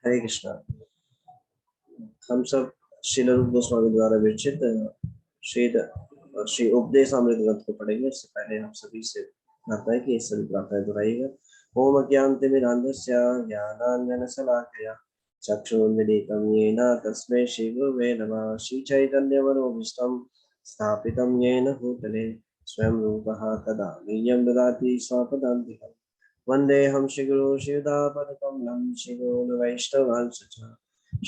हरे कृष्णा। हम सब श्रील रूप गोस्वामी द्वारा विरचित श्री उपदेशामृत ग्रंथ को पढ़ेंगे। उससे पहले हम सभी से प्रार्थना है कि ये सभी प्रार्थनाएं दोहराइएगा। ओम अज्ञानतिमिरान्धस्य ज्ञानाञ्जनशलाकया चक्षुरुन्मीलितं येन तस्मै श्रीगुरवे नमः। श्रीचैतन्यमनोभीष्टं स्थापितं येन भूतले स्वयं रूपः तदा मह्यं ददाति स्वपदान्तिकम्। वन्देऽहं श्रीगुरो श्रीयुतापदकमलं श्रीगुरून् वैष्णवांश्च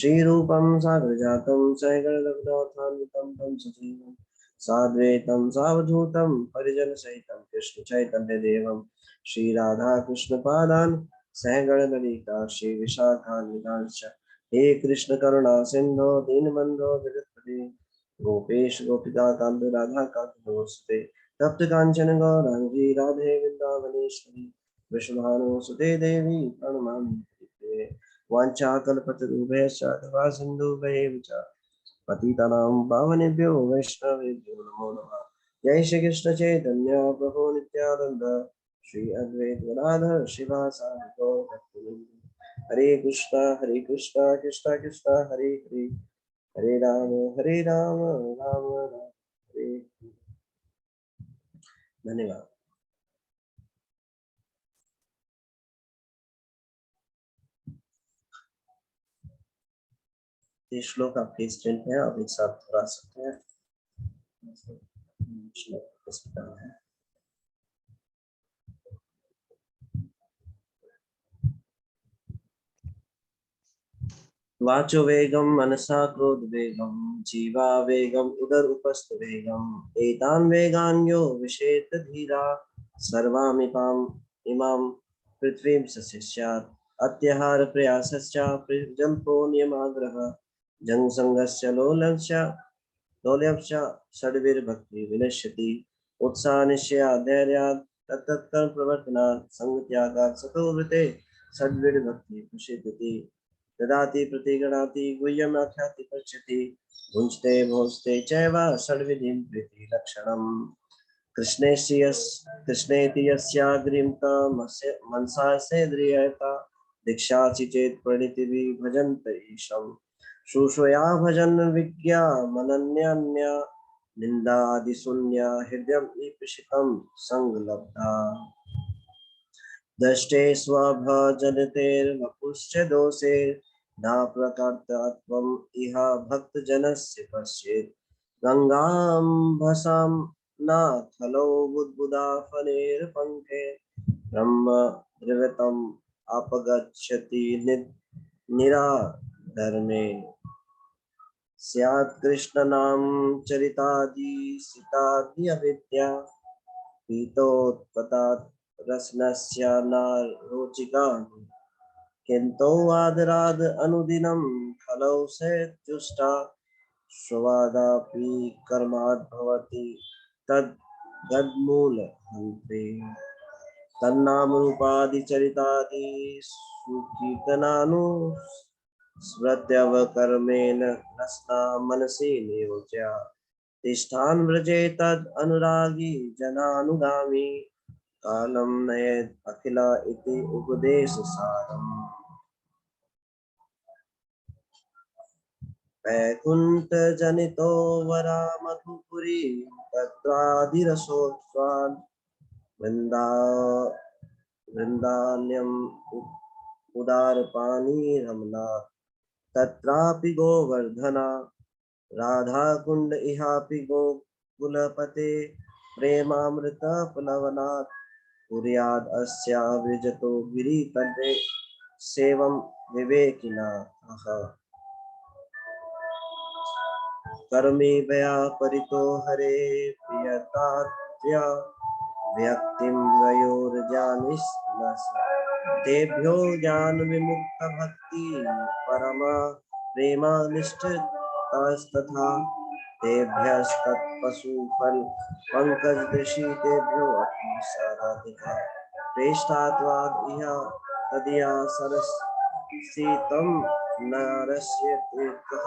श्रीरूपं साग्रजातं सैगररघुनाथान्वितं तं सजीवं साद्वैतं सावधूतं परिजनसहितं कृष्णचैतन्यदेवं श्रीराधाकृष्णपादान् सहगणललिता श्रीविशाखान्वितांश्च। हे कृष्ण करुणा सिन्धो दीनबन्धो जगत्पते गोपेश गोपिकान्त राधाकान्त नमोस्तुते। तप्त काञ्चन गौराङ्गी राधे वृन्दावनेश्वरी वृषभानुसुते देवी प्रणमामि। वाञ्छाकल्पतरुभ्यश्च कृपा सिन्धुभ्यैव च पतितानां पावनेभ्यो वैष्णवेभ्यो नमो नमः। जय श्री कृष्ण चैतन्य प्रभु नित्यानंद श्री अद्वैत गदाधर श्रीवासादि गौर भक्तवृंद। हरे कृष्णा कृष्णा कृष्णा हरे हरे हरे राम राम राम हरे। धन्यवाद। ये श्लोक आपके स्क्रीन पे है, आप एक साथ दोहरा सकते हैं। श्लोक इस प्रकार है। वाचो वेगम मनसा क्रोध वेगम जीवा वेगम उदर उपस्थ वेगम एतान वेगान यो विषेत धीरा सर्वामिपाम इमाम पृथ्वीं सस्यात् अत्यहार प्रयासश्च जल्पो नियमाग्रह जंगसंगस्य लोल्यश्च षड्वीर्भक्ति विनश्यति उत्साह निश्चया धैर्यात् तत्तत्कर्म प्रवर्तनात् संगत्यागात् सतो वृते षड्वीर्भक्ति प्रसिद्धति ददाति प्रतिगणाति गुह्यम् आख्याति पश्यति भुञ्जते भोजते चैव षड्विधिं प्रीति लक्षणम्। कृष्णेति यस्याग्रिमता मनसा सेन्द्रियता दीक्षासि चेत् प्रणितिभिः भजन्त ईशम्। शुश्रूषया भजन विज्ञा मनन्यन्या निन्दादिशून्या हृदयम् ईप्सितं संगलब्धा। दृष्टे स्वभजनतेर्वपुश्च दोषे न प्रकर्तत्वम् इह भक्तजनस्य पश्येत्। गंगां भसां न खलो बुद्बुदाफनेर्पङ्के ब्रह्म द्रवतम् अपगच्छति निराधर्मे। स्यात् कृष्णनाम चरितादि सीतादि अविद्या पीतोत्पतात् रसनस्य न रोचिका किन्तु आदराद अनुदिनं खलौ से जुष्टा स्वादापि कर्माद् भवति तद्गद्मूल हन्ते। तन्नाम रूपादि चरितादि सुकीर्तनानु स्मृत्यवकर्मेण रसना मनसि नियोज्य तिष्ठान् व्रजे तद् अनुरागी जनानुगामी कालं नयेत् अखिल इति उपदेशसारम्। वैकुण्ठजनितो वरा मधुपुरी तत्रादिरसोत्स्वान् वृन्दान्यम् उदारपानी रमना तत्रापि गोवर्धना राधाकुण्ड इहापि गोकुलपते प्रेमामृत प्लवनात् कुर्याद् अस्या विजतो गिरितटे सेवं विवेकिनाः। कर्मे भया परितो हरे प्रियतात्या व्यक्तिं वयोर्जानिष्णस् तेभ्यो ज्ञान विमुक्त भक्ति परमा प्रेमानिष्ठतस्तथा तेभ्यस्तत्पशुफल पंकजदृशि तेभ्यो अपि साराधिका प्रेष्ठात्वाद् इह तदीया सरसीतं नरस्य कः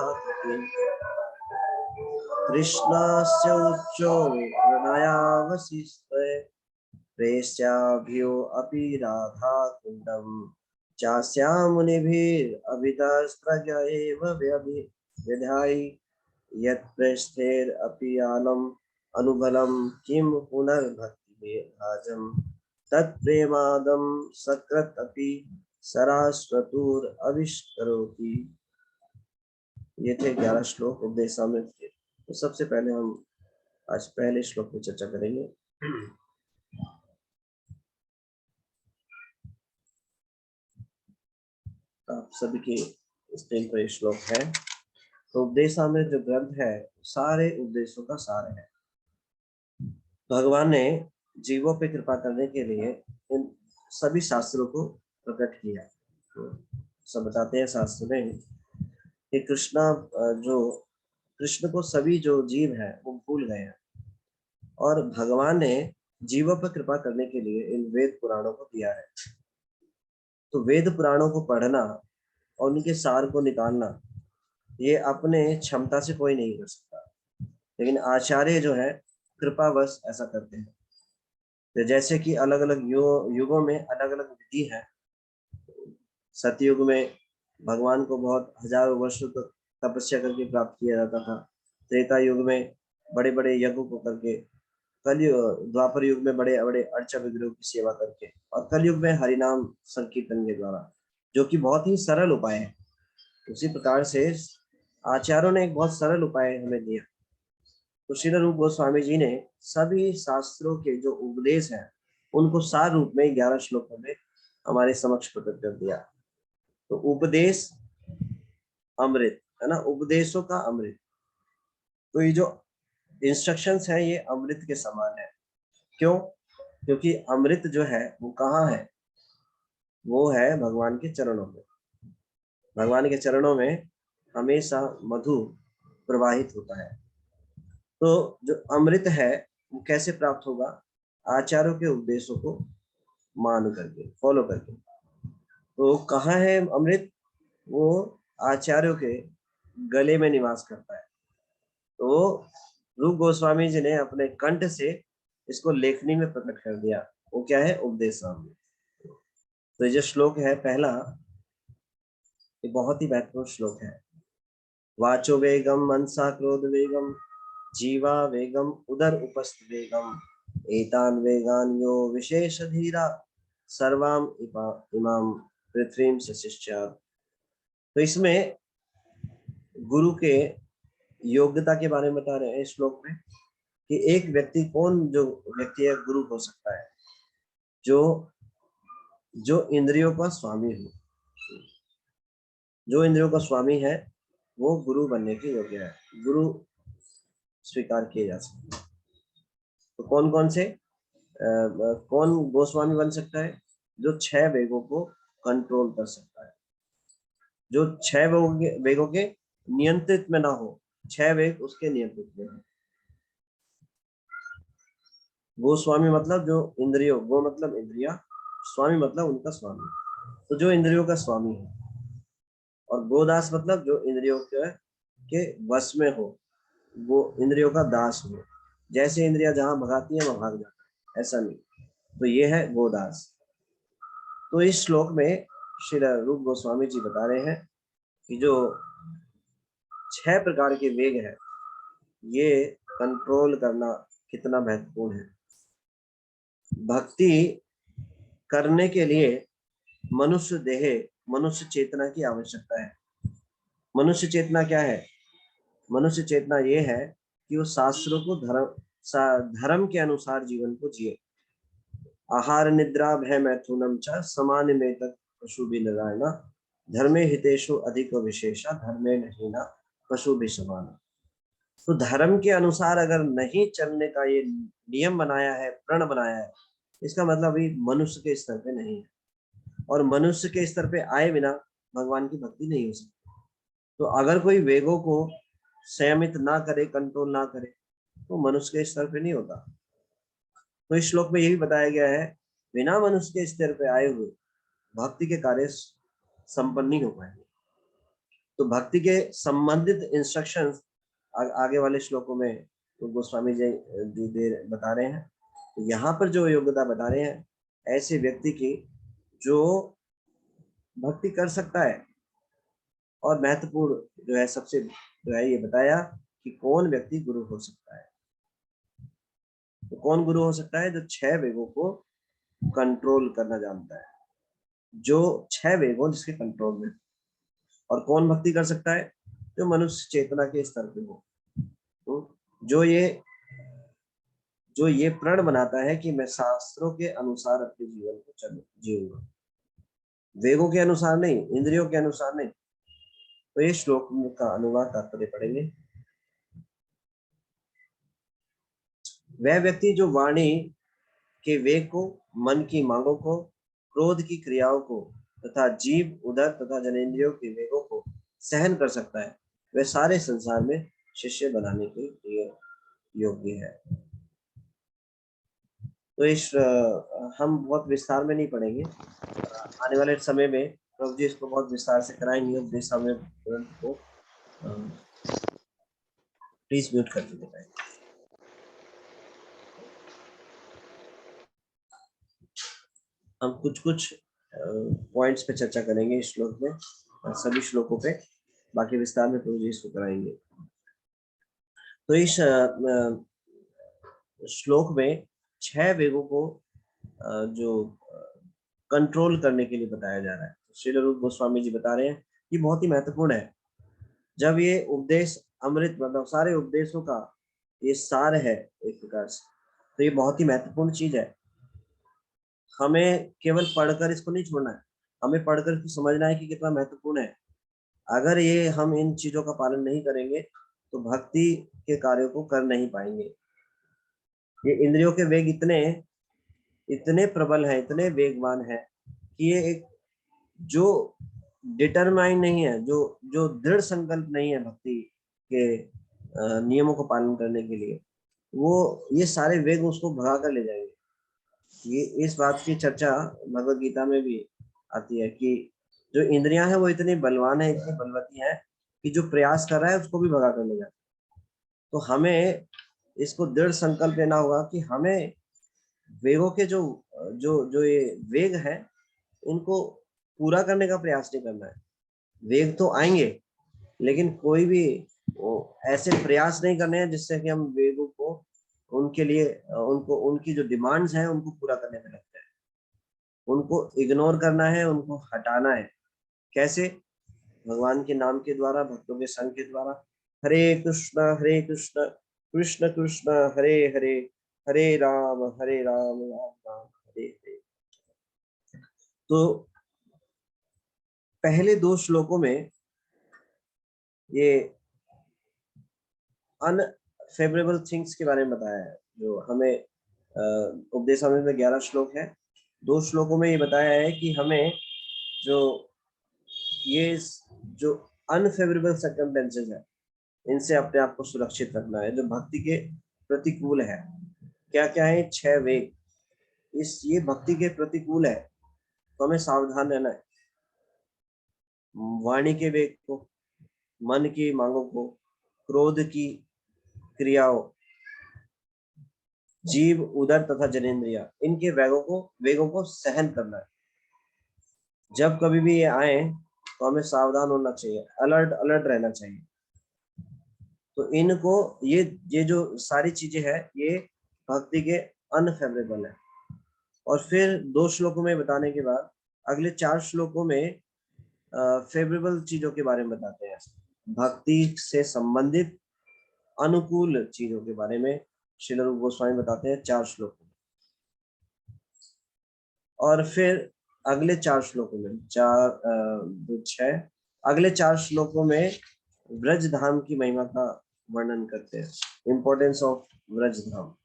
कृष्णस्य उच्चो प्रणयावशिष्टे प्रेष्याभ्यो अपि राधा कुण्डम् चास्यां मुनिभिरभितस्त्रज एव विधायि यत्प्रस्थेरपि आलम् अनुबलं किं पुनर्भक्तिभाजं तत्प्रेमादं सकृत् अपि सरास्वतुर अविष्करोति। ये थे 11 श्लोक उपदेशामृत के। तो सबसे पहले हम आज पहले श्लोक में चर्चा करेंगे। आप सभी के स्क्रीन पर ये श्लोक है। तो उपदेशामृत जो ग्रंथ है सारे उपदेशों का सार है। भगवान ने जीवों पे कृपा करने के लिए इन सभी शास्त्रों को प्रकट किया। तो सब बताते हैं शास्त्र में कि कृष्ण को सभी जो जीव है वो भूल गए हैं और भगवान ने जीवों पर कृपा करने के लिए इन वेद पुराणों को दिया है। तो वेद पुराणों को पढ़ना और उनके सार को निकालना ये अपने क्षमता से कोई नहीं कर सकता, लेकिन आचार्य जो है कृपावश ऐसा करते हैं। तो जैसे कि अलग अलग युगों में अलग अलग विधि है। सतयुग में भगवान को बहुत हजारों वर्षों तक तपस्या करके प्राप्त किया जाता था। त्रेता युग में बड़े बड़े यज्ञों को करके, द्वापर युग में बड़े बड़े अर्चा विग्रहों की सेवा करके, और कलयुग में हरिनाम संकीर्तन के द्वारा, जो कि बहुत ही सरल उपाय है। उसी प्रकार से आचार्यों ने एक बहुत सरल उपाय हमें दिया। तो श्रील रूप गोस्वामी जी ने सभी शास्त्रों के जो उपदेश हैं उनको सार रूप में 11 श्लोकों में हमारे समक्ष प्रकट कर दिया। तो उपदेश अमृत है ना, उपदेशों का अमृत। तो ये जो इंस्ट्रक्शंस है ये अमृत के समान है। क्यों? क्योंकि अमृत जो है वो कहाँ है? वो है भगवान के चरणों में। भगवान के चरणों में हमेशा मधु प्रवाहित होता है। तो जो अमृत है वो कैसे प्राप्त होगा? आचार्यों के उपदेशों को मान करके, फॉलो करके। तो कहाँ है अमृत? वो आचार्यों के गले में निवास करता है। तो रूप गोस्वामी जी ने अपने कंठ से इसको लेखनी में प्रकट कर दिया। वो क्या है? उपदेशामृत। तो ये जो श्लोक है पहला, ये बहुत ही महत्वपूर्ण श्लोक है। वाचो वेगम मनसा क्रोध वेगम जीवा वेगम उदर उपस्थ वेगम एतान वेगान यो विशेष धीरा सर्वाम इमाम पृथ्वीम से शिष्या। तो इसमें गुरु के योग्यता के बारे में बता रहे हैं इस श्लोक में कि एक व्यक्ति, कौन जो व्यक्ति है गुरु हो सकता है? जो इंद्रियों का स्वामी हो। जो इंद्रियों का स्वामी है वो गुरु बनने के योग्य है, गुरु स्वीकार किए जा सकते हैं। तो कौन कौन से कौन गोस्वामी बन सकता है? जो 6 वेगों को कंट्रोल कर सकता है, जो 6 वेगों के नियंत्रित में ना हो। 6 वेग उसके नियंत्रित में है। गोस्वामी मतलब जो इंद्रियों, गो मतलब इंद्रिया, स्वामी मतलब उनका स्वामी। तो जो इंद्रियों का स्वामी है, और गोदास मतलब जो इंद्रियों के वश में हो, वो इंद्रियों का दास हो। जैसे इंद्रिया जहां भगाती है वहां भाग जाता है, ऐसा नहीं। तो ये है गोदास। तो इस श्लोक में श्री रूप गोस्वामी जी बता रहे हैं कि जो 6 प्रकार के वेग है ये कंट्रोल करना कितना महत्वपूर्ण है। भक्ति करने के लिए मनुष्य देह, मनुष्य चेतना की आवश्यकता है। मनुष्य चेतना क्या है? मनुष्य चेतना ये है कि वो शास्त्रों को धर्म के अनुसार जीवन को जिए। आहार निद्रा भय मैथुनम च समान में तक पशु भी नारायणा धर्मे हितेषु अधिक विशेषा धर्मे नहीं ना पशु भी समान। तो धर्म के अनुसार अगर नहीं चलने का ये नियम बनाया है, प्रण बनाया है, इसका मतलब अभी मनुष्य के स्तर पे नहीं है। और मनुष्य के स्तर पे आए बिना भगवान की भक्ति नहीं हो सकती। तो अगर कोई वेगों को संयमित ना करे, कंट्रोल ना करे, तो मनुष्य के स्तर पे नहीं होता। तो इस श्लोक में यही बताया गया है, बिना मनुष्य के स्तर पे आए हुए भक्ति के कार्य संपन्न नहीं हो पाएंगे। तो भक्ति के संबंधित इंस्ट्रक्शंस आगे वाले श्लोकों में तो गोस्वामी जी बता रहे हैं। तो यहाँ पर जो योग्यता बता रहे हैं ऐसे व्यक्ति की जो भक्ति कर सकता है। और महत्वपूर्ण जो है सबसे जो है ये बताया कि कौन व्यक्ति गुरु हो सकता है। तो कौन गुरु हो सकता है? जो 6 वेगों को कंट्रोल करना जानता है, जो 6 वेग हो जिसके कंट्रोल में। और कौन भक्ति कर सकता है? जो मनुष्य चेतना के स्तर पे हो, तो जो ये प्रण बनाता है कि मैं शास्त्रों के अनुसार अपने जीवन को जीऊंगा, वेगों के अनुसार नहीं, इंद्रियों के अनुसार नहीं। तो ये श्लोक का अनुवाद तात्पर्य पढ़ेंगे। वह व्यक्ति जो वाणी के वेग को, मन की मांगों को, क्रोध की क्रियाओं को तथा जीव, उदर तथा जनेंद्रियों के वेगों को सहन कर सकता है, वह सारे संसार में शिष्य बनाने के लिए योग्य है। तो हम बहुत विस्तार में नहीं पढ़ेंगे। आने वाले समय में प्रभु जी इसको बहुत विस्तार से कराएंगे उपदेश हमें ग्रंथ को। प्लीज म्यूट कर दीजिए। हम कुछ पॉइंट्स पे चर्चा करेंगे इस श्लोक में, सभी श्लोकों पे, बाकी विस्तार में प्रभु जी इसको कराएंगे। तो इस श्लोक में 6 वेगों को जो कंट्रोल करने के लिए बताया जा रहा है। श्री रूप गोस्वामी जी बता रहे हैं कि बहुत ही महत्वपूर्ण है। जब ये उपदेश अमृत, मतलब सारे उपदेशों का ये सार है एक प्रकार से, तो ये बहुत ही महत्वपूर्ण चीज है। हमें केवल पढ़कर इसको नहीं छोड़ना है, हमें पढ़कर इसको समझना है कि कितना महत्वपूर्ण है। अगर ये हम इन चीजों का पालन नहीं करेंगे तो भक्ति के कार्यों को कर नहीं पाएंगे। ये इंद्रियों के वेग इतने प्रबल है, इतने वेगवान है कि ये एक जो डिटरमाइन नहीं है, जो जो दृढ़ संकल्प नहीं है भक्ति के नियमों को पालन करने के लिए, वो ये सारे वेग उसको भगा कर ले जाएंगे। ये इस बात की चर्चा भगवत गीता में भी आती है कि जो इंद्रियां हैं वो इतनी बलवान है, इतनी बलवती है कि जो प्रयास कर रहा है उसको भी भगा कर ले जाता है। तो हमें इसको दृढ़ संकल्प लेना होगा कि हमें वेगों के जो जो जो ये वेग है इनको पूरा करने का प्रयास नहीं करना है। वेग तो आएंगे, लेकिन कोई भी ऐसे प्रयास नहीं करने हैं जिससे कि हम वेगों को उनके लिए उनको उनकी जो डिमांड्स हैं उनको पूरा करने में लगते हैं। उनको इग्नोर करना है, उनको हटाना है। कैसे? भगवान के नाम के द्वारा, भक्तों के संग के द्वारा। हरे कृष्ण कृष्ण कृष्ण हरे हरे, हरे राम राम राम हरे हरे। तो पहले 2 श्लोकों में ये अनफेवरेबल थिंग्स के बारे में बताया है, जो हमें उपदेश में 11 श्लोक है। 2 श्लोकों में ये बताया है कि हमें जो ये जो अनफेवरेबल सर्कमस्टेंसेस है इनसे अपने आप को सुरक्षित रखना है, जो भक्ति के प्रतिकूल है। क्या क्या है? 6 वेग ये भक्ति के प्रतिकूल है, तो हमें सावधान रहना है। वाणी के वेग को, मन की मांगों को, क्रोध की क्रियाओं, जीव, उदर तथा जनेन्द्रिया, इनके वेगों को सहन करना है। जब कभी भी ये आए तो हमें सावधान होना चाहिए, अलर्ट रहना चाहिए। तो इनको ये जो सारी चीजें हैं ये भक्ति के अनफेवरेबल है। और फिर 2 श्लोकों में बताने के बाद अगले 4 श्लोकों में फेवरेबल चीजों के बारे में बताते हैं। भक्ति से संबंधित अनुकूल चीजों के बारे में श्रील रूप गोस्वामी बताते हैं 4 श्लोकों में। और फिर अगले 4 श्लोकों में 6 अगले 4 श्लोकों में व्रज धाम की महिमा का वर्णन करते हैं, इंपॉर्टेंस ऑफ व्रज धाम।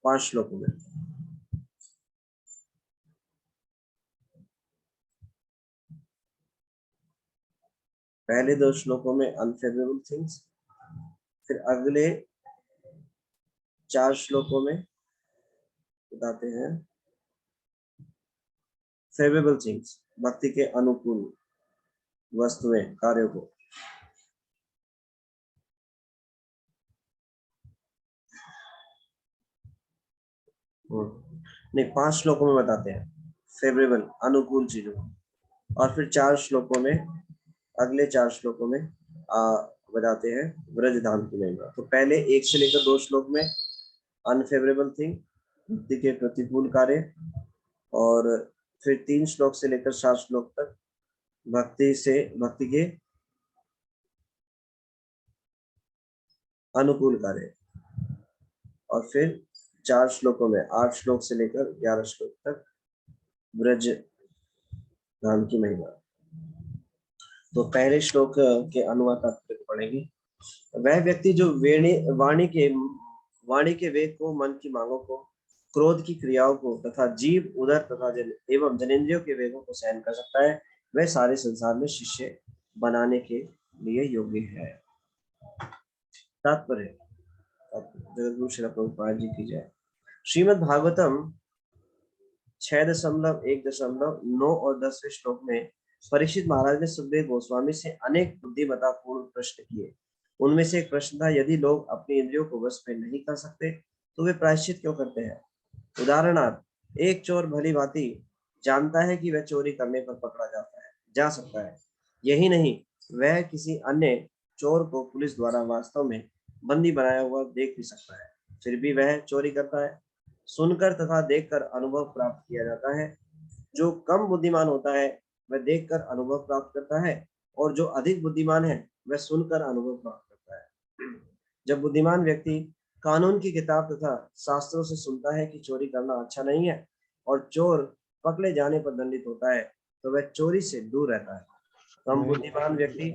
5 श्लोकों में। पहले 2 श्लोकों में अनफेवरेबल थिंग्स, फिर अगले 4 श्लोकों में बताते हैं फेवरेबल थिंग्स, भक्ति के अनुकूल वस्तुएं, कार्यों को। नहीं, 5 श्लोकों में बताते हैं फेवरेबल, अनुकूल चीजों, और फिर 4 श्लोकों में, अगले 4 श्लोकों में बताते हैं ब्रज धाम की महिमा। तो पहले 1 से लेकर 2 श्लोक में अनफेवरेबल थिंग, भक्ति के प्रतिकूल कार्य, और फिर 3 श्लोक से लेकर 7 श्लोक तक भक्ति के अनुकूल कार्य, और फिर 4 श्लोकों में 8 श्लोक से लेकर 11 श्लोक तक ब्रज धाम की महिमा। तो पहले श्लोक के अनुवाद पढ़ेंगे। वह व्यक्ति जो वाणी के वेग को, मन की मांगों को, क्रोध की क्रियाओं को तथा जीव, उदर तथा एवं जनेंद्रियों के वेगों को सहन कर सकता है, वह सारे संसार में शिष्य बनाने के लिए योग्य है। तात्पर्य जगतगुरु श्रील प्रभुपाद जी की जय। श्रीमद् भागवतम 6.1.9 और 10वें श्लोक में परीक्षित महाराज ने सुखदेव गोस्वामी से अनेक बुद्धिमत्तापूर्ण प्रश्न किए। उनमें से एक प्रश्न था, यदि लोग अपनी इंद्रियों को वश में नहीं कर सकते तो वे प्रायश्चित क्यों करते हैं? उदाहरणार्थ, एक चोर भली भांति जानता है कि वह चोरी करने पर पकड़ा जा सकता है, यही नहीं वह किसी अन्य चोर को पुलिस द्वारा वास्तव में बंदी बनाया हुआ देख भी सकता है, फिर भी वह चोरी करता है। सुनकर तथा देखकर अनुभव प्राप्त किया जाता है। जो कम बुद्धिमान होता है वह देखकर अनुभव प्राप्त करता है, और जो अधिक बुद्धिमान है वह सुनकर अनुभव प्राप्त करता है। जब बुद्धिमान व्यक्ति कानून की किताब तथा शास्त्रों से सुनता है कि चोरी करना अच्छा नहीं है और चोर पकड़े जाने पर दंडित होता है, तो वह चोरी से दूर रहता है। कम बुद्धिमान व्यक्ति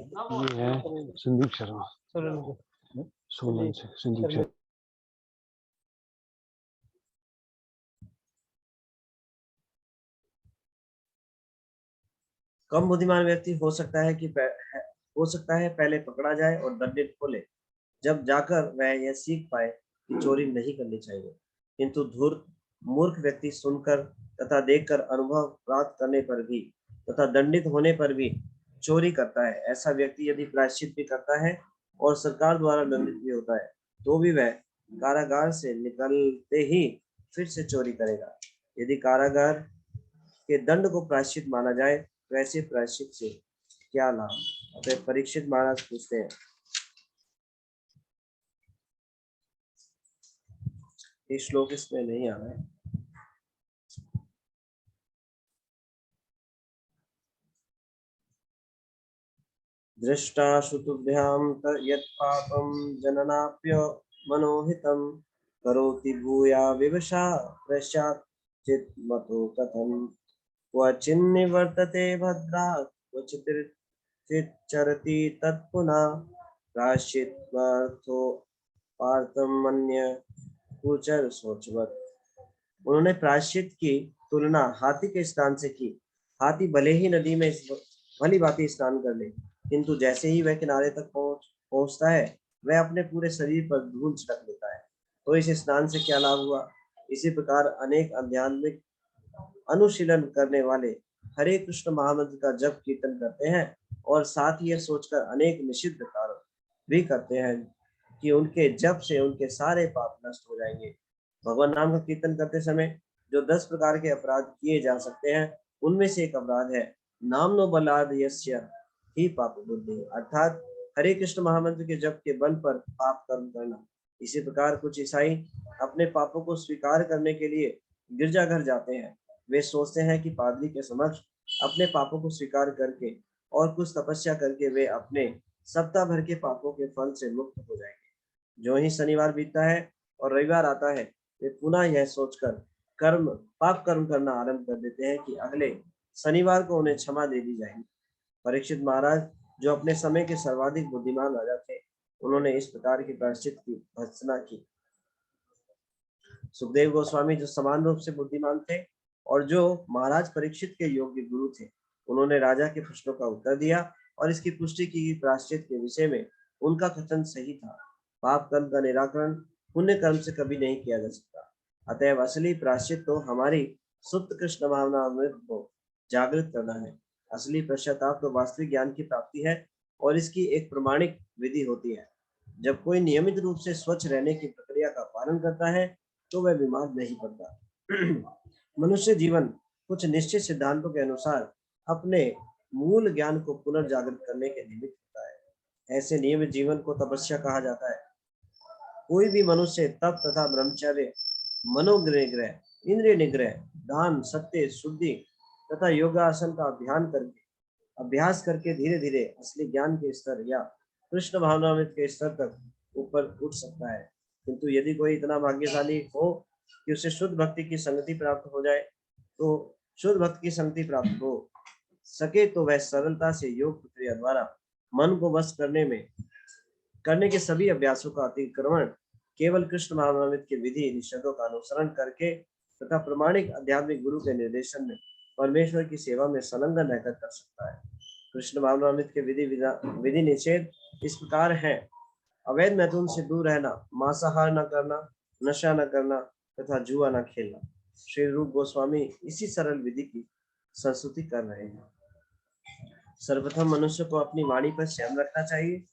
संदीप शर्मा, सोलन से संदीप शर्मा। कम बुद्धिमान व्यक्ति हो सकता है पहले पकड़ा जाए और दंडित खोले, जब जाकर वह यह सीख पाए कि चोरी नहीं करनी चाहिए। किंतु धूर्त मूर्ख व्यक्ति सुनकर तथा देखकर अनुभव प्राप्त करने पर भी तथा दंडित होने पर भी चोरी करता है। ऐसा व्यक्ति यदि प्रायश्चित भी करता है और सरकार द्वारा दंडित भी होता है, तो भी वह कारागार से निकलते ही फिर से चोरी करेगा। यदि कारागार के दंड को प्रायश्चित माना जाए तो ऐसे प्रायश्चित से क्या लाभ? अतः परीक्षित महाराज पूछते हैं, ये श्लोक इसमें नहीं आ रहा है। दृष्टा श्रुतुभ्यां यत् पापं जननाप्य मनोहितं करोति भूया विवशा पश्चात् चित्मतो कथं क्वचिन्निवर्तते भद्रात् क्वचित् चरति तत्पुनः प्रायश्चित्तमर्थो पार्थं मन्य कुचर सोचवत्। उन्होंने प्रायश्चित की तुलना हाथी के स्नान से की। हाथी भले ही नदी में भली भांति स्नान कर ले, किंतु जैसे ही वह किनारे तक पहुंचता है वह अपने पूरे शरीर पर धूल छिड़क लेता है, तो इस स्नान से क्या लाभ हुआ? इसी प्रकार अनेक आध्यात्मिक अनुशीलन करने वाले हरे कृष्ण महामंत्र का जप कीर्तन करते हैं और साथ ही यह सोचकर अनेक निषिद्ध कार्य भी करते हैं कि उनके जप से उनके सारे पाप नष्ट हो जाएंगे। भगवान नाम का कीर्तन करते समय जो 10 प्रकार के अपराध किए जा सकते हैं, उनमें से एक अपराध है नाम नो बलाद यस्य ही पाप बुद्धि, अर्थात हरे कृष्ण महामंत्र के जप के बल पर पाप कर्म करना। इसी प्रकार कुछ ईसाई अपने पापों को स्वीकार करने के लिए गिरजाघर जाते हैं। वे सोचते हैं कि पादरी के समक्ष अपने पापों को स्वीकार करके और कुछ तपस्या करके वे अपने सप्ताह भर के पापों के फल से मुक्त हो जाएंगे। जो ही शनिवार बीतता है और रविवार आता है, वे पुनः यह सोचकर पाप कर्म करना आरंभ कर देते हैं कि अगले शनिवार को उन्हें क्षमा दे दी जाएगी। परीक्षित महाराज, जो अपने समय के सर्वाधिक बुद्धिमान राजा थे, उन्होंने इस प्रकार की प्रायश्चित की भर्त्सना की। सुखदेव गोस्वामी जो समान रूप से बुद्धिमान थे और जो महाराज परीक्षित के योग्य गुरु थे, उन्होंने राजा के प्रश्नों का उत्तर दिया और इसकी पुष्टि की प्रायश्चित के विषय में उनका कथन सही था। पाप कर्म का निराकरण पुण्य कर्म से कभी नहीं किया जा सकता। अतएव असली प्रायश्चित तो हमारी सुप्त कृष्ण भावना को जागृत करना है। असली पश्चाताप तो वास्तविक ज्ञान की प्राप्ति है और इसकी एक प्रमाणिक विधि होती है। जब कोई नियमित रूप से स्वच्छ रहने की प्रक्रिया का पालन करता है तो वह बीमार नहीं पड़ता। मनुष्य जीवन कुछ निश्चित सिद्धांतों के अनुसार अपने मूल ज्ञान को पुनर्जागृत करने के निमित्त होता है। ऐसे नियमित जीवन को तपस्या कहा जाता है। कोई भी मनुष्य तप तथा ब्रह्मचर्य, मनोनिग्रह, इंद्रिय निग्रह, दान, सत्य, शुद्धि तथा योगासन का अभ्यास करके धीरे धीरे असली ज्ञान के स्तर या कृष्ण भावनामृत के स्तर तक ऊपर उठ सकता है। किंतु यदि कोई इतना भाग्यशाली हो कि उसे शुद्ध भक्ति की संगति प्राप्त हो जाए, तो शुद्ध भक्ति की संगति प्राप्त हो सके तो वह सरलता से योग प्रक्रिया द्वारा मन को वश करने के सभी अभ्यासों का अतिक्रमण केवल कृष्ण भावनामृत के विधि निषेधों का अनुसरण करके तथा प्रमाणिक आध्यात्मिक गुरु के निर्देशन में परमेश्वर की सेवा में संलग्न रहकर कर सकता है। कृष्ण भावनामृत के विधि निषेध इस प्रकार है: अवैध मैथुन से दूर रहना, मांसाहार न करना, नशा न करना तथा जुआ न खेलना। श्री रूप गोस्वामी इसी सरल विधि की संस्तुति कर रहे हैं। सर्वप्रथम मनुष्य को अपनी वाणी पर संयम रखना चाहिए।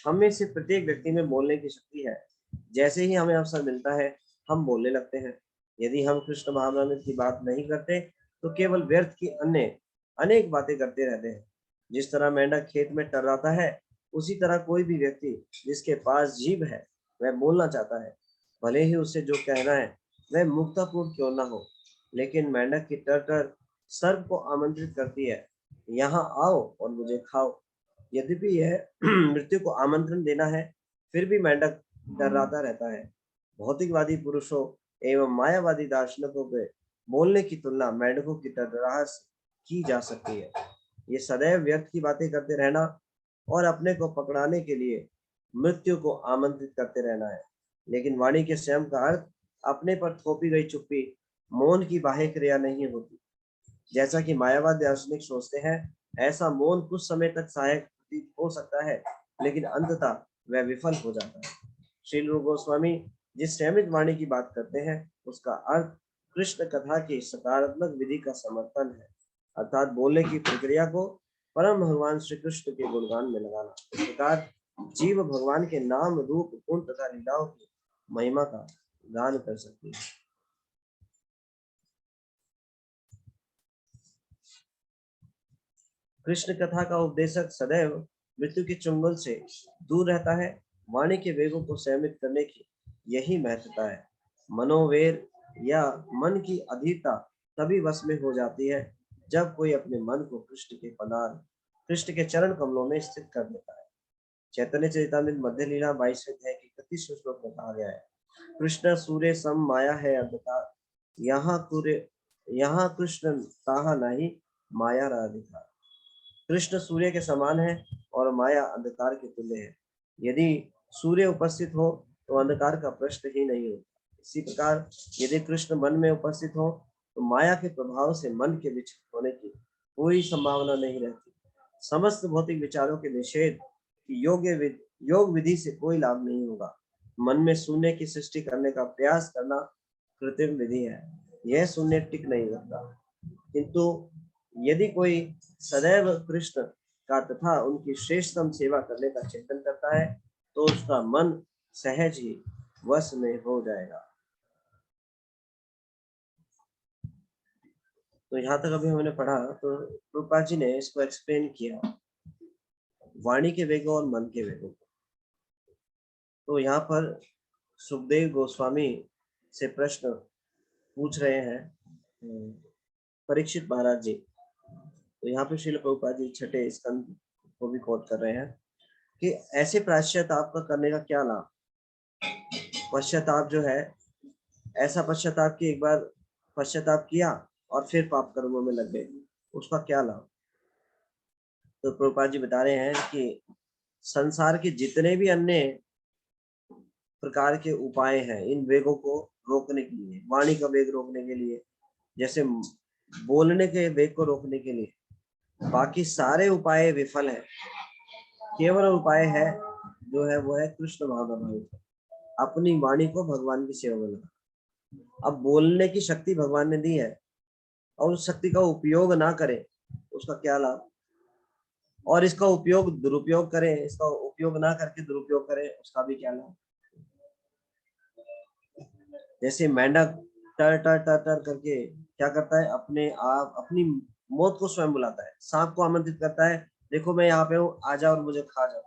हम में से प्रत्येक व्यक्ति में बोलने की शक्ति है। जैसे ही हमें अवसर मिलता है हम बोलने लगते हैं। यदि हम कृष्ण भावनामृत की बात नहीं करते तो केवल व्यर्थ की अन्य अनेक बातें करते रहते हैं। जिस तरह मेंढक खेत में टर्राता है, उसी तरह कोई भी व्यक्ति जिसके पास जीभ है वह बोलना चाहता है, भले ही उसे जो कहना है वह मुक्तापूर्ण क्यों न हो। लेकिन मेंढक की टर सर्प को आमंत्रित करती है, यहाँ आओ और मुझे खाओ। यद्यपि यह मृत्यु को आमंत्रण देना है, फिर भी मेंढक डराता रहता है। भौतिकवादी पुरुषों एवं मायावादी दार्शनिकों के बोलने की तुलना मेंढकों की टरराहट की जा सकती है। ये सदैव व्यर्थ की बातें करते रहना और अपने को पकड़ाने के लिए मृत्यु को आमंत्रित करते रहना है। लेकिन वाणी के संयम का अर्थ अपने पर थोपी गई चुप्पी, मौन की बाह्य क्रिया नहीं होती। जैसा कि मायावादी दार्शनिक सोचते हैं, ऐसा मौन कुछ समय तक सहायक प्रतीत हो सकता है, लेकिन अंततः वह विफल हो जाता है। श्री रूप गोस्वामी जिस संयमित वाणी की बात करते हैं, उसका अर्थ कृष्ण कथा की सकारात्मक विधि का समर्थन है, अर्थात बोलने की प्रक्रिया को परम भगवान श्री कृष्ण के गुणगान में लगाना। इस प्रकार जीव भगवान के नाम, रूप, गुण तथा लीलाओं की महिमा का गान कर सकती है। कृष्ण कथा का उपदेशक सदैव मृत्यु के चुंगल से दूर रहता है। वाणी के वेगों को संयमित करने की यही महत्वता है। मनोवेर या मन की अधीरता तभी वश में हो जाती है जब कोई अपने मन को कृष्ण के चरण कमलों में स्थित कर देता है। चैतन्य चरितामृत मध्य लीला 22वें अध्याय की 31वें श्लोक में कहा गया है, कृष्ण सूर्य सम माया है अंधकार, यहाँ कृष्ण ताहा नहीं माया राधिका। कृष्ण सूर्य के समान है और माया अंधकार के तुल्य है। यदि सूर्य उपस्थित हो तो अंधकार का प्रश्न ही नहीं होता। इसी प्रकार यदि कृष्ण मन में उपस्थित हो तो माया के प्रभाव से मन के विचलित होने की कोई संभावना नहीं रहती। समस्त भौतिक विचारों के निषेध की योग विधि से कोई लाभ नहीं होगा। मन में शून्य की सृष्टि करने का प्रयास करना कृत्रिम विधि है। यह शून्य टिक नहीं रहता। किंतु यदि कोई सदैव कृष्ण का तथा उनकी श्रेष्ठतम सेवा करने का चिंतन करता है तो उसका मन सहज ही वश में हो जाएगा। तो यहाँ तक अभी हमने पढ़ा, तो प्रभुपाद जी ने इसको एक्सप्लेन किया, वाणी के वेगों और मन के वेगों को। तो यहाँ पर सुखदेव गोस्वामी से प्रश्न पूछ रहे हैं परीक्षित महाराज जी। तो यहाँ पे श्रील प्रभुपाद जी 6ठे स्कंद को भी कोट कर रहे हैं कि ऐसे पश्चाताप का करने का क्या लाभ। पश्चाताप जो है, ऐसा पश्चाताप कि एक बार पश्चाताप किया और फिर पाप कर्मों में लग गए, उसका क्या लाभ। तो प्रभुपाद जी बता रहे हैं कि संसार के जितने भी अन्य प्रकार के उपाय हैं इन वेगों को रोकने के लिए, वाणी का वेग रोकने के लिए, जैसे बोलने के वेग को रोकने के लिए, बाकी सारे उपाय विफल है। केवल उपाय है जो है वो है कृष्ण भावना, अपनी वाणी को भगवान की सेवा में लगा। अब बोलने की शक्ति भगवान ने दी है और उस शक्ति का उपयोग ना करें, उसका क्या लाभ। और इसका उपयोग दुरुपयोग करें, इसका उपयोग ना करके दुरुपयोग करें, उसका भी क्या लाभ। जैसे मेंढक टर टर टर टर करके क्या करता है, अपने आप अपनी मौत को स्वयं बुलाता है, सांप को आमंत्रित करता है, देखो मैं यहाँ पे हूँ, आ जाओ और मुझे खा जाओ।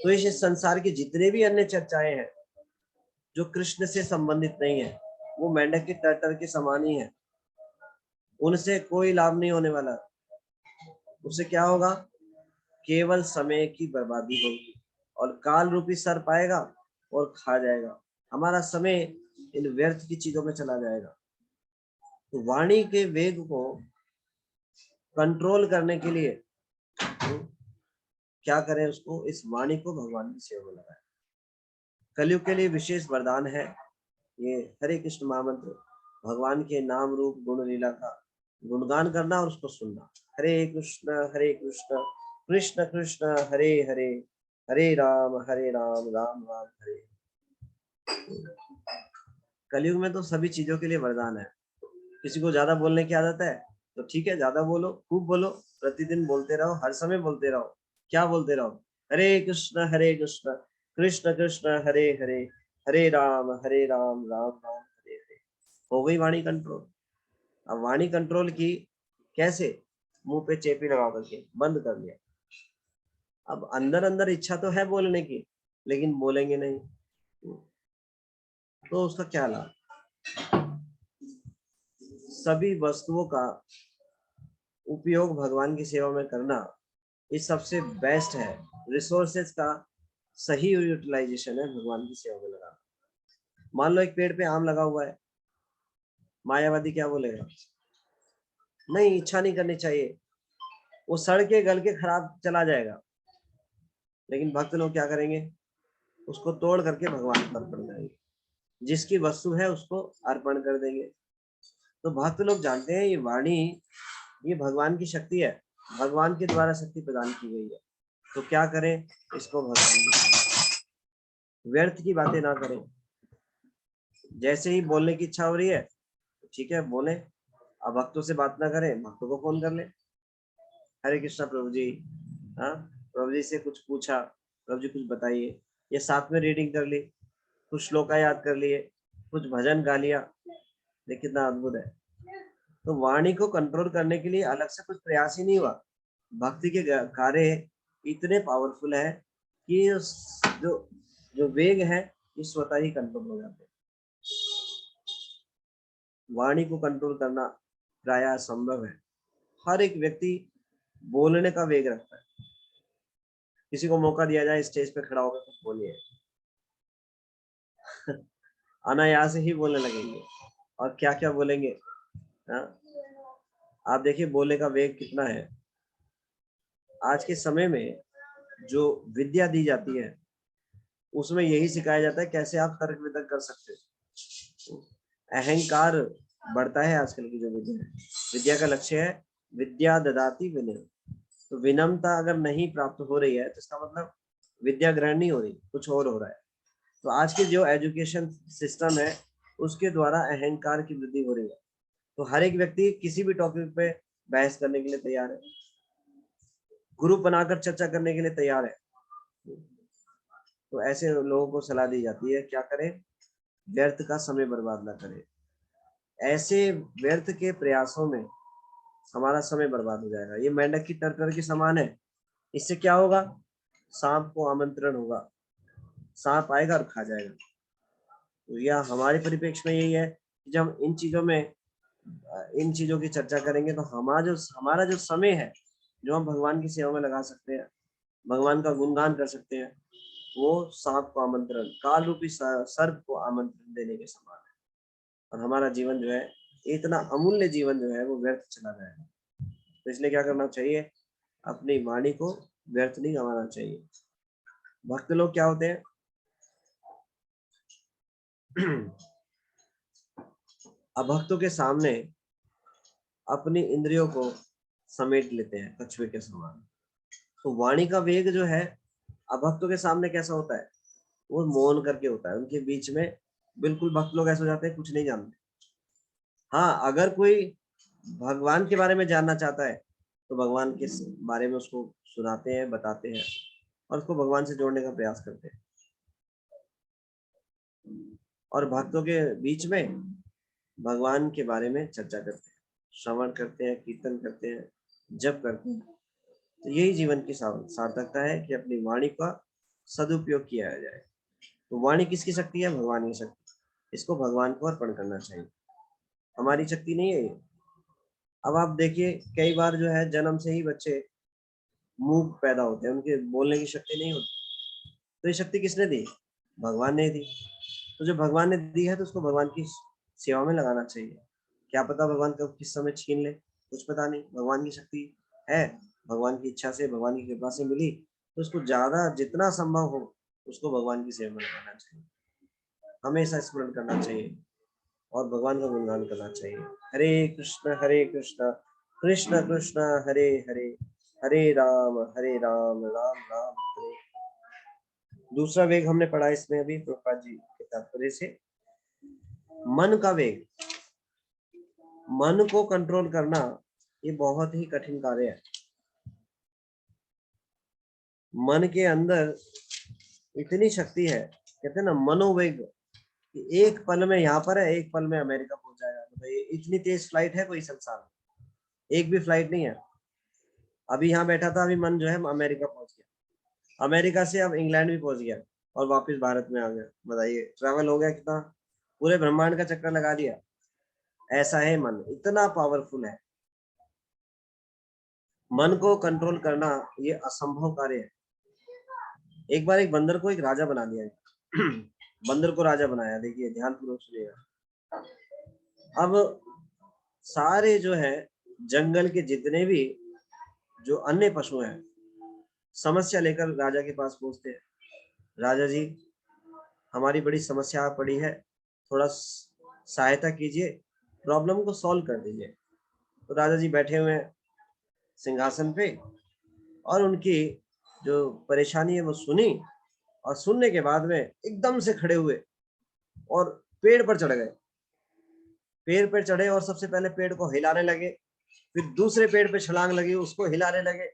तो इस संसार की जितने भी अन्य चर्चाएं हैं जो कृष्ण से संबंधित नहीं है, वो मेंढक के टर टर के समान ही है, उनसे कोई लाभ नहीं होने वाला। उससे क्या होगा, केवल समय की बर्बादी होगी और काल रूपी सर्प आएगा और खा जाएगा। हमारा समय इन व्यर्थ की चीजों में चला जाएगा। तो वाणी के वेग को कंट्रोल करने के लिए क्या करें, उसको इस वाणी को भगवान की सेवा में लगाएं। कलयुग के लिए विशेष वरदान है ये हरे कृष्ण महामंत्र, भगवान के नाम रूप गुण लीला का गुणगान करना और उसको सुनना। हरे कृष्ण कृष्ण कृष्ण हरे हरे, हरे राम राम राम हरे। कलयुग में तो सभी चीजों के लिए वरदान है। किसी को ज्यादा बोलने की आदत है तो ठीक है, ज्यादा बोलो, खूब बोलो, प्रतिदिन बोलते रहो, हर समय बोलते रहो। क्या बोलते रहो, हरे कृष्ण कृष्ण कृष्ण हरे हरे, हरे राम राम राम हरे हरे। हो गई वाणी कंट्रोल। अब वाणी कंट्रोल की कैसे, मुंह पे चेपी लगा करके बंद कर लिया। अब अंदर अंदर इच्छा तो है बोलने की, लेकिन बोलेंगे नहीं, तो उसका क्या लाभ। सभी वस्तुओं का उपयोग भगवान की सेवा में करना ये सबसे बेस्ट है। रिसोर्सेज का सही यूटिलाइजेशन है भगवान की सेवा में लगाना। मान लो एक पेड़ पे आम लगा हुआ है, मायावादी क्या बोलेगा, नहीं इच्छा नहीं करनी चाहिए, वो सड़ के गल के खराब चला जाएगा। लेकिन भक्त लोग क्या करेंगे, उसको तोड़ करके भगवान को अर्पण करेंगे, जिसकी वस्तु है उसको अर्पण कर देंगे। तो भक्त लोग जानते हैं ये वाणी ये भगवान की शक्ति है, भगवान के द्वारा शक्ति प्रदान की गई है। तो क्या करें, इसको भगवान की व्यर्थ की बातें ना करें। जैसे ही बोलने की इच्छा हो रही है तो ठीक है बोले, अब भक्तों से बात ना करें, भक्तों को फोन कर ले, हरे कृष्णा प्रभु जी, हाँ प्रभु जी से कुछ पूछा, प्रभु जी कुछ बताइए, ये साथ में रीडिंग कर ली, कुछ श्लोका याद कर लिए, कुछ भजन गा लिया। देखिए कितना अद्भुत है। तो वाणी को कंट्रोल करने के लिए अलग से कुछ प्रयास ही नहीं हुआ। भक्ति के कार्य इतने पावरफुल है कि जो जो वेग है ये स्वतः ही कंट्रोल हो जाते हैं। वाणी को कंट्रोल करना प्राय असंभव है। हर एक व्यक्ति बोलने का वेग रखता है। किसी को मौका दिया जाए स्टेज पे खड़ा होकर कुछ बोलिए, अनायास ही बोलने लगेंगे, और क्या क्या बोलेंगे। हाँ? आप देखिए बोलने का वेग कितना है। आज के समय में जो विद्या दी जाती है उसमें यही सिखाया जाता है कैसे आप तर्क वितर्क कर सकते हो। अहंकार बढ़ता है आजकल की जो विद्या है। विद्या का लक्ष्य है विद्या ददाति विनय। तो विनम्रता अगर नहीं प्राप्त हो रही है तो इसका मतलब विद्या ग्रहण नहीं हो रही, कुछ और हो रहा है। तो आज के जो एजुकेशन सिस्टम है उसके द्वारा अहंकार की वृद्धि हो रही है। तो हर एक व्यक्ति किसी भी टॉपिक पे बहस करने के लिए तैयार है, ग्रुप बनाकर चर्चा करने के लिए तैयार है। तो ऐसे लोगों को सलाह दी जाती है क्या करें, व्यर्थ का समय बर्बाद ना करें। ऐसे व्यर्थ के प्रयासों में हमारा समय बर्बाद हो जाएगा। ये मेंढक की टर के समान है। इससे क्या होगा, सांप को आमंत्रण होगा, सांप आएगा और खा जाएगा। तो यह हमारे परिप्रेक्ष्य में यही है कि जब इन चीजों की चर्चा करेंगे तो हमारा जो समय है जो हम भगवान की सेवा में लगा सकते हैं, भगवान का गुणगान कर सकते हैं, वो सांप को आमंत्रण, काल रूपी सर्प को आमंत्रण देने के समान है। और हमारा जीवन जो है, इतना अमूल्य जीवन जो है वो व्यर्थ चला जाएगा। तो इसलिए क्या करना चाहिए, अपनी वाणी को व्यर्थ नहीं गंवाना चाहिए। भक्त लोग क्या होते हैं अभक्तों के सामने अपनी इंद्रियों को समेट लेते हैं कछुए के समान। तो वाणी का वेग जो है अभक्तों के सामने कैसा होता है, वो मौन करके होता है। उनके बीच में बिल्कुल भक्त लोग ऐसे हो जाते हैं कुछ नहीं जानते। हाँ, अगर कोई भगवान के बारे में जानना चाहता है तो भगवान के बारे में उसको सुनाते हैं, बताते हैं और उसको भगवान से जोड़ने का प्रयास करते हैं। और भक्तों के बीच में भगवान के बारे में चर्चा करते हैं, श्रवण करते हैं, कीर्तन करते हैं, जप करते हैं। तो यही जीवन की सार्थकता है कि अपनी वाणी का सदुपयोग किया जाए। तो वाणी किसकी शक्ति है? भगवान की शक्ति। इसको भगवान को अर्पण करना चाहिए, हमारी शक्ति नहीं है ये। अब आप देखिए, कई बार जो है जन्म से ही बच्चे मूक पैदा होते हैं, उनके बोलने की शक्ति नहीं होती। तो ये शक्ति किसने दी? भगवान ने दी। तो जो भगवान ने दी है तो उसको भगवान की सेवा में लगाना चाहिए। क्या पता भगवान कब किस समय छीन ले, कुछ पता नहीं। भगवान की शक्ति है, भगवान की इच्छा से, भगवान की कृपा से मिली, तो उसको ज्यादा जितना संभव हो उसको भगवान की सेवा में लगाना चाहिए, हमेशा स्मरण करना चाहिए और भगवान का गुणगान करना चाहिए। हरे कृष्ण कृष्ण कृष्ण हरे हरे, हरे राम राम राम हरे। दूसरा वेग हमने पढ़ा इसमें अभी प्रभुपाद जी के तात्पर्य से, मन का वेग। मन को कंट्रोल करना ये बहुत ही कठिन कार्य है। मन के अंदर इतनी शक्ति है, कहते हैं ना मनोवेग, कि एक पल में यहाँ पर है, एक पल में अमेरिका पहुंच जाएगा। बताइए, इतनी तेज फ्लाइट है कोई संसार में? एक भी फ्लाइट नहीं है। अभी यहाँ बैठा था, अभी मन जो है अमेरिका पहुंच गया, अमेरिका से अब इंग्लैंड भी पहुंच गया और वापस भारत में आ गया। बताइए, ट्रैवल हो गया कितना, पूरे ब्रह्मांड का चक्कर लगा दिया। ऐसा है मन, इतना पावरफुल है। मन को कंट्रोल करना ये असंभव कार्य है। एक बार एक बंदर को एक राजा बना दिया बंदर को राजा बनाया। देखिए ध्यानपूर्वक सुनिएगा। अब सारे जो है जंगल के जितने भी जो अन्य पशु हैं, समस्या लेकर राजा के पास पहुंचते हैं। राजा जी, हमारी बड़ी समस्या पड़ी है, थोड़ा सहायता कीजिए, प्रॉब्लम को सॉल्व कर दीजिए। तो राजा जी बैठे हुए हैं सिंहासन पे और उनकी जो परेशानी है वो सुनी, और सुनने के बाद में एकदम से खड़े हुए और पेड़ पर चढ़ गए। पेड़ पर चढ़े और सबसे पहले पेड़ को हिलाने लगे, फिर दूसरे पेड़ पे छलांग लगी, उसको हिलाने लगे,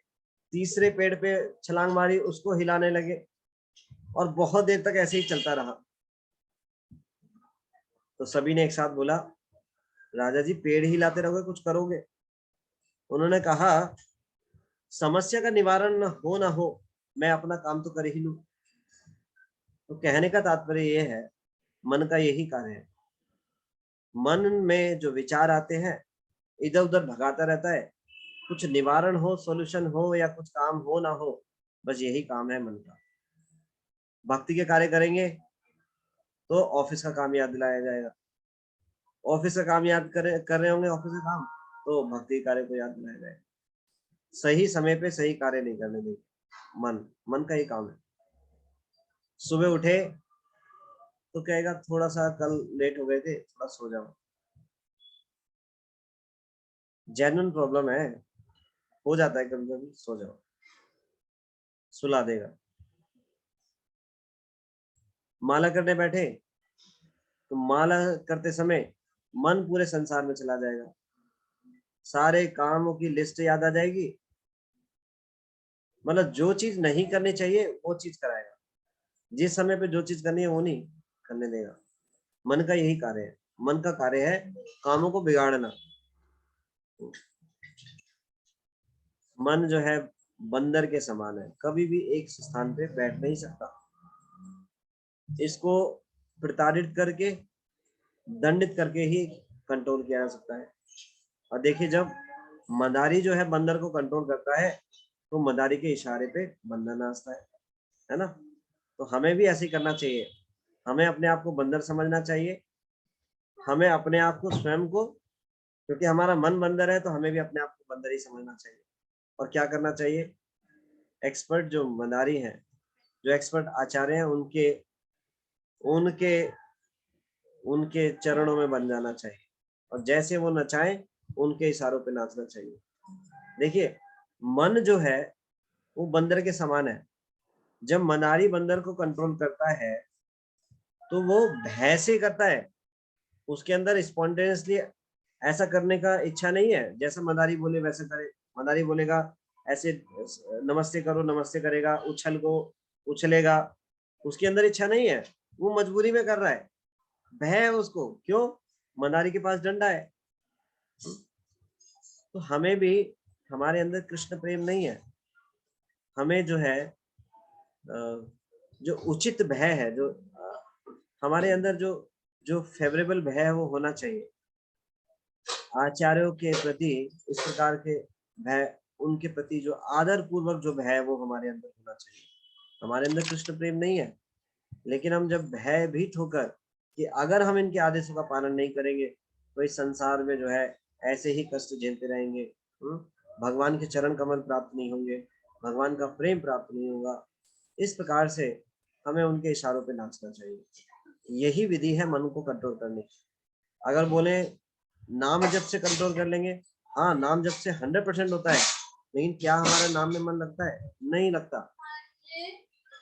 तीसरे पेड़ पे छलांग मारी, उसको हिलाने लगे, और बहुत देर तक ऐसे ही चलता रहा। तो सभी ने एक साथ बोला, राजा जी पेड़ हिलाते रहोगे, कुछ करोगे? उन्होंने कहा, समस्या का निवारण हो ना हो, मैं अपना काम तो कर ही लूं। तो कहने का तात्पर्य यह है, मन का यही कार्य है। मन में जो विचार आते हैं, इधर उधर भगाता रहता है, कुछ निवारण हो, सॉल्यूशन हो, या कुछ काम हो ना हो, बस यही काम है मन का। भक्ति के कार्य करेंगे तो ऑफिस का काम याद दिलाया जाएगा, ऑफिस का काम याद कर रहे होंगे, ऑफिस का काम, तो भक्ति कार्य को याद दिलाया जाएगा। सही समय पे सही कार्य नहीं करने देंगे। मन का ही काम है। सुबह उठे तो कहेगा थोड़ा सा कल लेट हो गए थे, थोड़ा सो जाओ। जेन्युइन प्रॉब्लम है, हो जाता है कभी कभी, सो जाओ, सुला देगा। माला करने बैठे तो माला करते समय मन पूरे संसार में चला जाएगा, सारे कामों की लिस्ट याद आ जाएगी, मतलब जो चीज नहीं करनी चाहिए वो चीज कराएगा, जिस समय पे जो चीज करनी है वो नहीं करने देगा। मन का यही कार्य है। मन का कार्य है कामों को बिगाड़ना। मन जो है बंदर के समान है, कभी भी एक स्थान पे बैठ नहीं सकता। इसको प्रताड़ित करके, दंडित करके ही कंट्रोल किया जा सकता है। और देखिए, जब मदारी जो है बंदर को कंट्रोल करता है तो मदारी के इशारे पे बंदर नाचता है ना। तो हमें भी ऐसे ही करना चाहिए, हमें अपने आप को बंदर समझना चाहिए, हमें अपने आप को स्वयं को, क्योंकि हमारा मन बंदर है तो हमें भी अपने आप को बंदर ही समझना चाहिए। और क्या करना चाहिए, एक्सपर्ट जो मदारी हैं, जो एक्सपर्ट आचार्य हैं, उनके उनके उनके चरणों में बन जाना चाहिए, और जैसे वो नचाएं उनके इशारों पे नाचना चाहिए। देखिए, मन जो है वो बंदर के समान है। जब मदारी बंदर को कंट्रोल करता है तो वो भय से करता है, उसके अंदर स्पॉन्टेनियसली ऐसा करने का इच्छा नहीं है, जैसा मदारी बोले वैसे करे। मदारी बोलेगा ऐसे नमस्ते करो, नमस्ते करेगा, उछल को उछलेगा, उसके अंदर इच्छा नहीं है, वो मजबूरी में कर रहा है। भय है उसको, क्यों? मदारी के पास डंडा है। तो हमें भी, हमारे अंदर कृष्ण प्रेम नहीं है, हमें जो है जो उचित भय है, जो हमारे अंदर जो जो फेवरेबल भय है वो होना चाहिए। आचार्यों के प्रति इस प्रकार के भय, उनके प्रति जो आदर पूर्वक जो भय है वो हमारे अंदर होना चाहिए। हमारे अंदर कृष्ण प्रेम नहीं है, लेकिन हम जब भयभीत होकर कि अगर हम इनके आदेशों का पालन नहीं करेंगे तो इस संसार में जो है ऐसे ही कष्ट झेलते रहेंगे, भगवान के चरण कमल प्राप्त नहीं होंगे, भगवान का प्रेम प्राप्त नहीं होगा। इस प्रकार से हमें उनके इशारों पे नाचना चाहिए। यही विधि है मन को कंट्रोल करने की। अगर बोले नाम जप से कंट्रोल कर लेंगे, हाँ नाम जप से 100% होता है, लेकिन क्या हमारा नाम में मन लगता है? नहीं लगता।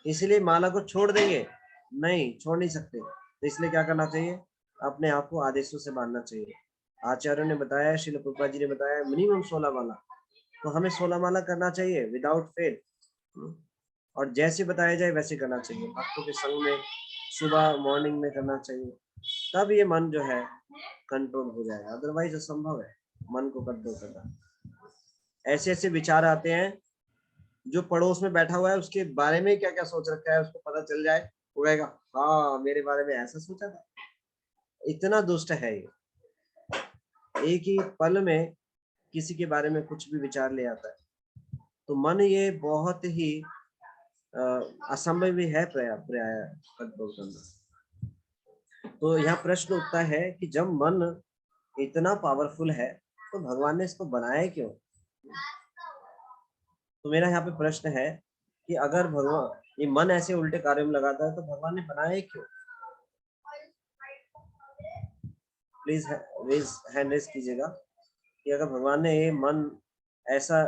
इसलिए माला को छोड़ देंगे? नहीं, छोड़ नहीं सकते। तो इसलिए क्या करना चाहिए? अपने आप को आदेशों से बांधना चाहिए। आचार्यों ने बताया, श्रील प्रभुपाद जी ने बताया मिनिमम 16 माला, तो हमें 16 माला करना चाहिए विदाउट फेल। और जैसे बताया जाए वैसे करना चाहिए, भक्तों के संग में सुबह मॉर्निंग में करना चाहिए, तब ये मन जो है कंट्रोल हो जाएगा, अदरवाइज असंभव है मन को कंट्रोल करना। ऐसे ऐसे विचार आते हैं, जो पड़ोस में बैठा हुआ है उसके बारे में क्या क्या सोच रखा है उसको पता चल जाए, वो कहेगा हाँ मेरे बारे में ऐसा सोचा था। इतना दुष्ट है ये, एक ही पल में किसी के बारे में कुछ भी विचार ले आता है। तो मन ये बहुत ही असंभव भी है प्राय कंट्रोल करना। तो यहाँ प्रश्न उठता है कि जब मन इतना पावरफुल है तो भगवान ने इसको बनाया क्यों? तो मेरा यहाँ पे प्रश्न है कि अगर भगवान ये मन ऐसे उल्टे कार्यों में लगाता है तो भगवान ने बनाया क्यों? प्लीज रेज हैंड रेज कीजिएगा कि अगर भगवान ने ये मन ऐसा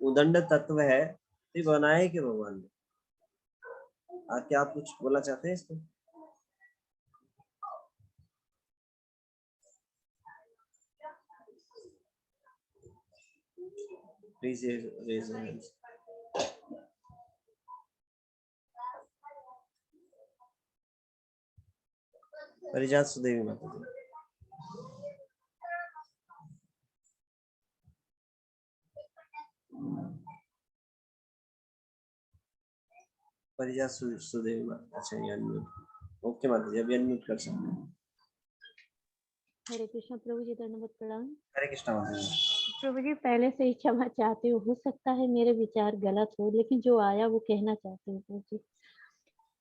उदंड तत्व है तो बनाया क्यों भगवान ने? क्या आप कुछ बोलना चाहते हैं इसको? Please raise hand. Parijat Sudevi माता जी। परिजात सुदेवी माता, अच्छा ये अनम्यूट। ओके माता जी, अभी अनम्यूट कर सकते हैं। हरे कृष्णा प्रभु जी, धन्यवाद प्रणाम। हरे कृष्णा माता जी। प्रभु जी पहले से ही क्षमा चाहती हूँ, हो सकता है मेरे विचार गलत हो, लेकिन जो आया वो कहना चाहती हूँ प्रभु जी।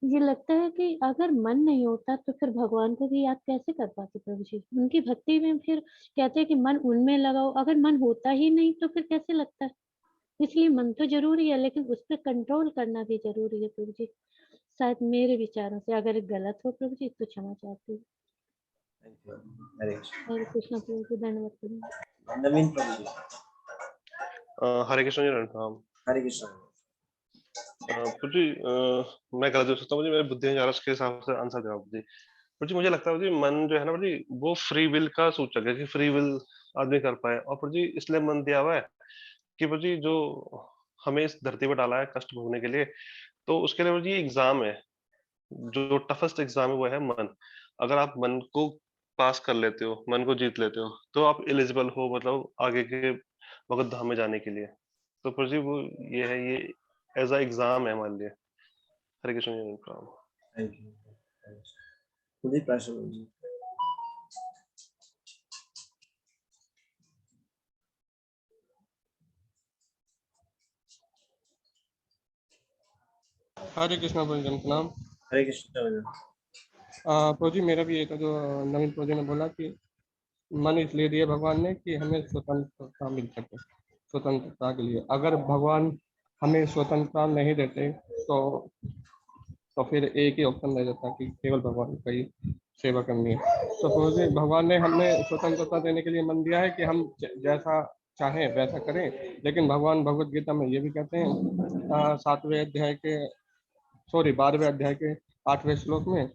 ये लगता है कि अगर मन नहीं होता तो फिर भगवान को भी याद कैसे कर पाते प्रभु जी? उनकी भक्ति में फिर कहते हैं कि मन उनमें लगाओ, अगर मन होता ही नहीं तो फिर कैसे लगता है? इसलिए मन तो जरूरी है, लेकिन उस पर कंट्रोल करना भी जरूरी है प्रभु जी। शायद मेरे विचारों से अगर गलत हो प्रभु जी तो क्षमा चाहती हूँ। हरे कृष्णा प्रभु जी, धन्यवाद प्रभु। नवीन प्रभु जी। हरे कृष्ण जी, प्रणाम। हरे कृष्णा। प्रभु जी मैं गलत हो सकता हूँ, मुझे मेरी बुद्धि नहीं जा रहा, उसके हिसाब से आंसर देना प्रभु जी। प्रभु जी मुझे लगता है प्रभु जी मन जो है ना प्रभु जी वो फ्री विल का सूचक है कि फ्री विल आदमी कर पाए। और प्रभु जी इसलिए मन दिया हुआ है कि प्रभु जी जो हमें इस धरती पर डाला है कष्ट भोगने के लिए, तो उसके लिए प्रभु जी एग्जाम है, जो टफेस्ट एग्जाम है वो है मन। अगर आप मन को पास कर लेते हो, मन को जीत लेते हो, तो आप एलिजिबल हो मतलब आगे के भगवत धाम में जाने के लिए। तो प्रभु जी वो ये है, ये एज अ एग्जाम है हमारे लिए। हरे कृष्ण जी, प्रणाम। Thank you. खुद ही प्रश्न जी। हरे कृष्णा प्रभु जी, प्रणाम। हरे कृष्णा। प्रभु जी मेरा भी एक जो नवीन प्रभु जी ने बोला कि मन इसलिए दिए भगवान ने कि हमें स्वतंत्रता मिल सके। स्वतंत्रता के लिए अगर भगवान हमें स्वतंत्रता नहीं देते तो फिर एक ही ऑप्शन रह जाता कि केवल भगवान का ही सेवा करनी है। तो प्रभु जी भगवान ने हमें स्वतंत्रता देने के लिए मन दिया है कि हम जैसा चाहें वैसा करें। लेकिन भगवान भगवत गीता में ये भी कहते हैं 7वें अध्याय के 12वें अध्याय के 8वें श्लोक में,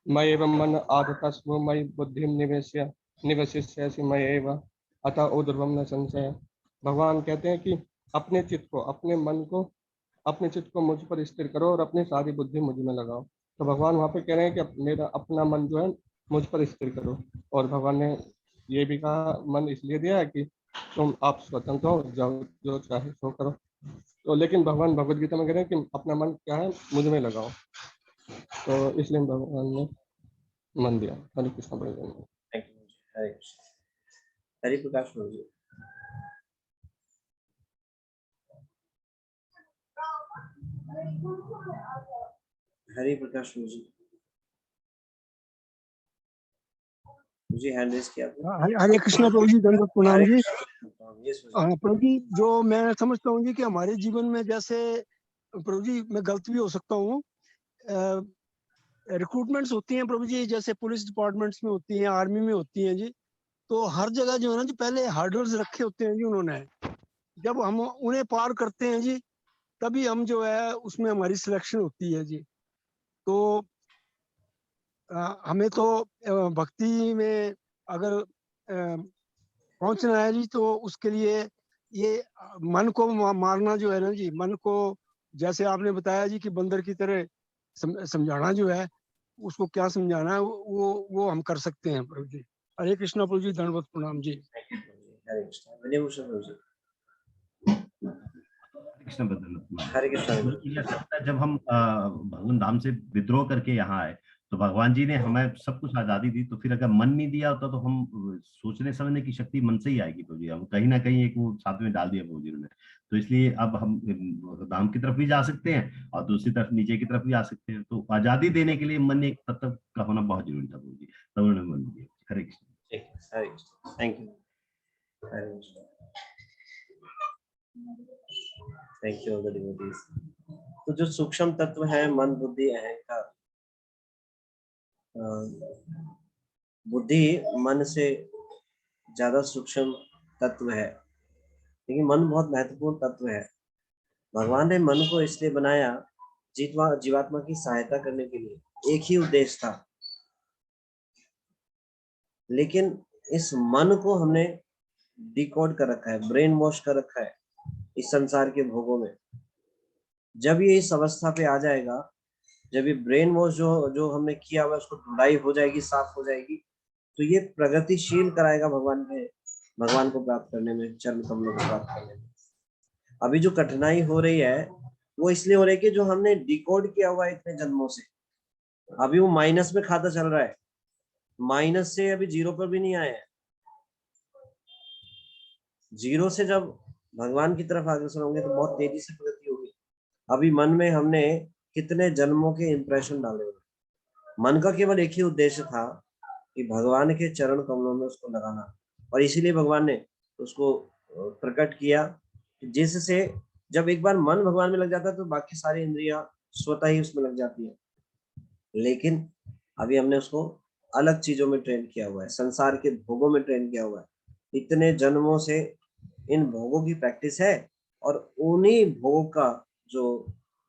मय एवं मन आदतस्व मयि बुद्धि निवशिष्यसि मय एव अतः ऊर्ध्वं न संशय। भगवान कहते हैं कि अपने चित्त को मुझ पर स्थिर करो और अपनी सारी बुद्धि मुझ में लगाओ। तो भगवान वहाँ पे कह रहे हैं कि मेरा अपना मन जो है मुझ पर स्थिर करो। और भगवान ने ये भी कहा मन इसलिए दिया है कि तुम आप स्वतंत्र हो, जाओ जो चाहे सो करो। तो लेकिन भगवान भगवद गीता में कह रहे हैं कि अपना मन क्या है मुझ में लगाओ। तो इसलिए भगवान ने मन दिया। हरे कृष्ण बोले। Thank you. हरे कृष्ण। हरि प्रकाश प्रभु जी। हरि प्रकाश प्रभु जी। मुझे हैंड रेज किया आपने। हरे कृष्णा प्रभु जी, दंडवत प्रणाम जी। यस प्रभु जी। प्रभु जी, जो मैं समझता हूँ जी कि हमारे जीवन में जैसे प्रभु जी, मैं गलत भी हो सकता हूँ, रिक्रूटमेंट्स होती हैं प्रभु जी, जैसे पुलिस डिपार्टमेंट्स में होती हैं, आर्मी में होती हैं जी। तो हर जगह जो है ना जी, पहले हार्डल्स रखे होते हैं जी उन्होंने। जब हम उन्हें पार करते हैं जी, तभी हम जो है उसमें हमारी सिलेक्शन होती है जी। तो हमें तो भक्ति में अगर पहुंचना है जी, तो उसके लिए ये मन को मारना जो है ना जी, मन को जैसे आपने बताया जी कि बंदर की तरह समझाना जो है, उसको क्या समझाना है वो हम कर सकते हैं प्रभु जी। हरे कृष्णा प्रभु जी, दंडवत प्रणाम जी। हरे कृष्ण। विनय भूषण प्रभु जी। कृष्ण बदन। हरे कृष्ण। मुझे ऐसा लगता है जब हम भगवान धाम से विद्रोह करके यहाँ आए तो भगवान जी ने हमें सब कुछ आजादी दी, तो फिर अगर मन नहीं दिया होता तो हम सोचने समझने की शक्ति मन से ही आएगी। तो जी हम कहीं ना कहीं एक वो साथ में डाल दिया प्रभु जी ने। तो इसलिए अब हम धाम की तरफ भी जा सकते हैं और दूसरी तरफ नीचे की तरफ भी आ सकते हैं। तो आजादी देने के लिए मन एक तत्व का होना बहुत जरूरी था प्रभु जी, तब उन्होंने मन दिया। Hare Krishna. Hare Krishna. Thank you. Hare Krishna. Thank you all the devotees. तो जो सूक्ष्म तत्व है मन बुद्धि अहंकार, बुद्धि मन से ज्यादा सूक्ष्म तत्व है, लेकिन मन बहुत महत्वपूर्ण तत्व है। भगवान ने मन को इसलिए बनाया जीवात्मा की सहायता करने के लिए, एक ही उद्देश्य था। लेकिन इस मन को हमने डिकोड कर रखा है, ब्रेन वॉश कर रखा है इस संसार के भोगों में। जब ये इस अवस्था पे आ जाएगा, जब ये ब्रेन वॉश जो हमने किया हुआ उसको धुलाई हो जाएगी, साफ हो जाएगी, तो ये प्रगतिशील कराएगा भगवान को प्राप्त करने में, चरण कमलों को प्राप्त करने में। अभी जो कठिनाई हो रही है वो इसलिए हो रही है कि जो हमने डिकोड किया हुआ है इतने जन्मों से, अभी वो माइनस में खाता चल रहा है, माइनस से अभी जीरो पर भी नहीं आया है। जीरो से जब भगवान की तरफ अग्रसर होंगे तो बहुत तेजी से प्रगति होगी। अभी मन में हमने कितने जन्मों के इंप्रेशन डाले हुए। मन का केवल एक ही उद्देश्य था कि भगवान के चरण कमलों में उसको लगाना, और इसीलिए भगवान ने उसको प्रकट किया, जिससे जब एक बार मन भगवान में लग जाता है तो बाकी सारी इंद्रियां स्वतः ही उसमें लग जाती है। लेकिन अभी हमने उसको अलग चीजों में ट्रेन किया हुआ है, संसार के भोगों में ट्रेन किया हुआ है। इतने जन्मों से इन भोगों की प्रैक्टिस है, और उन्हीं भोगों का जो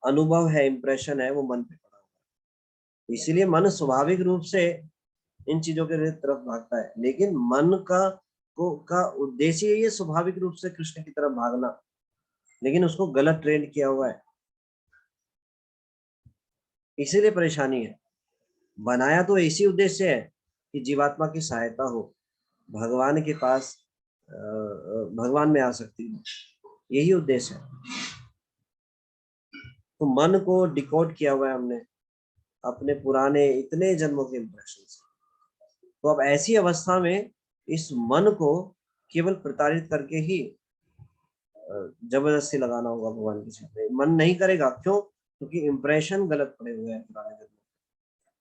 अनुभव है, इंप्रेशन है, वो मन पे पड़ा हुआ है। इसीलिए मन स्वाभाविक रूप से इन चीजों के तरफ भागता है, लेकिन मन का उद्देश्य ये स्वाभाविक रूप से कृष्ण की तरफ भागना, लेकिन उसको गलत ट्रेन किया हुआ है, इसीलिए परेशानी है। बनाया तो इसी उद्देश्य है कि जीवात्मा की सहायता हो, भगवान के पास भगवान में आ सकती हो, यही उद्देश्य है। तो मन को डिकोड किया हुआ है हमने अपने पुराने इतने जन्मों के इंप्रेशन से। तो अब ऐसी अवस्था में इस मन को केवल प्रताड़ित करके ही जबरदस्ती लगाना होगा भगवान के सामने। मन नहीं करेगा, क्यों? क्योंकि इंप्रेशन गलत पड़े हुए हैं पुराने जन्मों।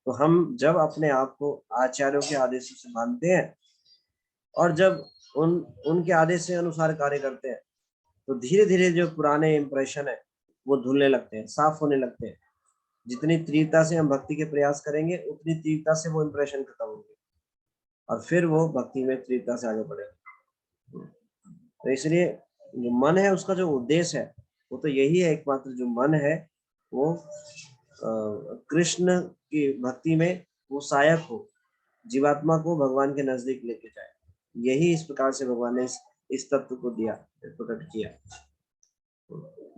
तो हम जब अपने आप को आचार्यों के आदेशों से मानते हैं और जब उनके आदेश के अनुसार कार्य करते हैं, तो धीरे धीरे जो पुराने इंप्रेशन है वो धुलने लगते हैं, साफ होने लगते हैं। जितनी तीव्रता से हम भक्ति के प्रयास करेंगे उतनी तीव्रता से वो इंप्रेशन खत्म होंगे, और फिर वो भक्ति में तीव्रता से आगे बढ़ेगा। तो इसलिए जो मन है उसका जो उद्देश्य है वो तो यही है, एकमात्र जो मन है वो कृष्ण की भक्ति में वो सहायक हो, जीवात्मा को भगवान के नजदीक लेके जाए। यही इस प्रकार से भगवान ने इस तत्व को दिया, प्रकट किया।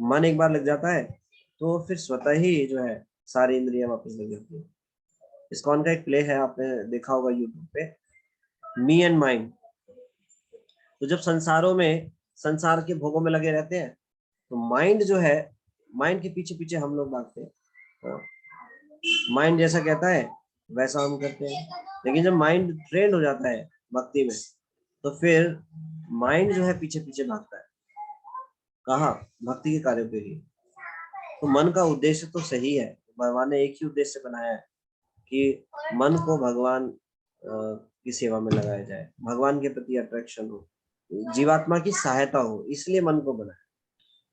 मन एक बार लग जाता है तो फिर स्वतः ही जो है सारी इंद्रियां वापस लगी होती है। इस्कॉन का एक प्ले है, आपने देखा होगा यूट्यूब पे, मी एंड माइंड। तो जब संसारों में संसार के भोगों में लगे रहते हैं तो माइंड जो है, माइंड के पीछे पीछे हम लोग भागते हैं। माइंड जैसा कहता है वैसा हम करते हैं। लेकिन जब माइंड ट्रेंड हो जाता है भक्ति में तो फिर माइंड जो है पीछे पीछे भागता है। कहाँ? भक्ति के कार्यों के लिए। तो मन का उद्देश्य तो सही है, भगवान ने एक ही उद्देश्य बनाया है कि मन को भगवान की सेवा में लगाया जाए, भगवान के प्रति अट्रैक्शन हो, जीवात्मा की सहायता हो, इसलिए मन को बनाया।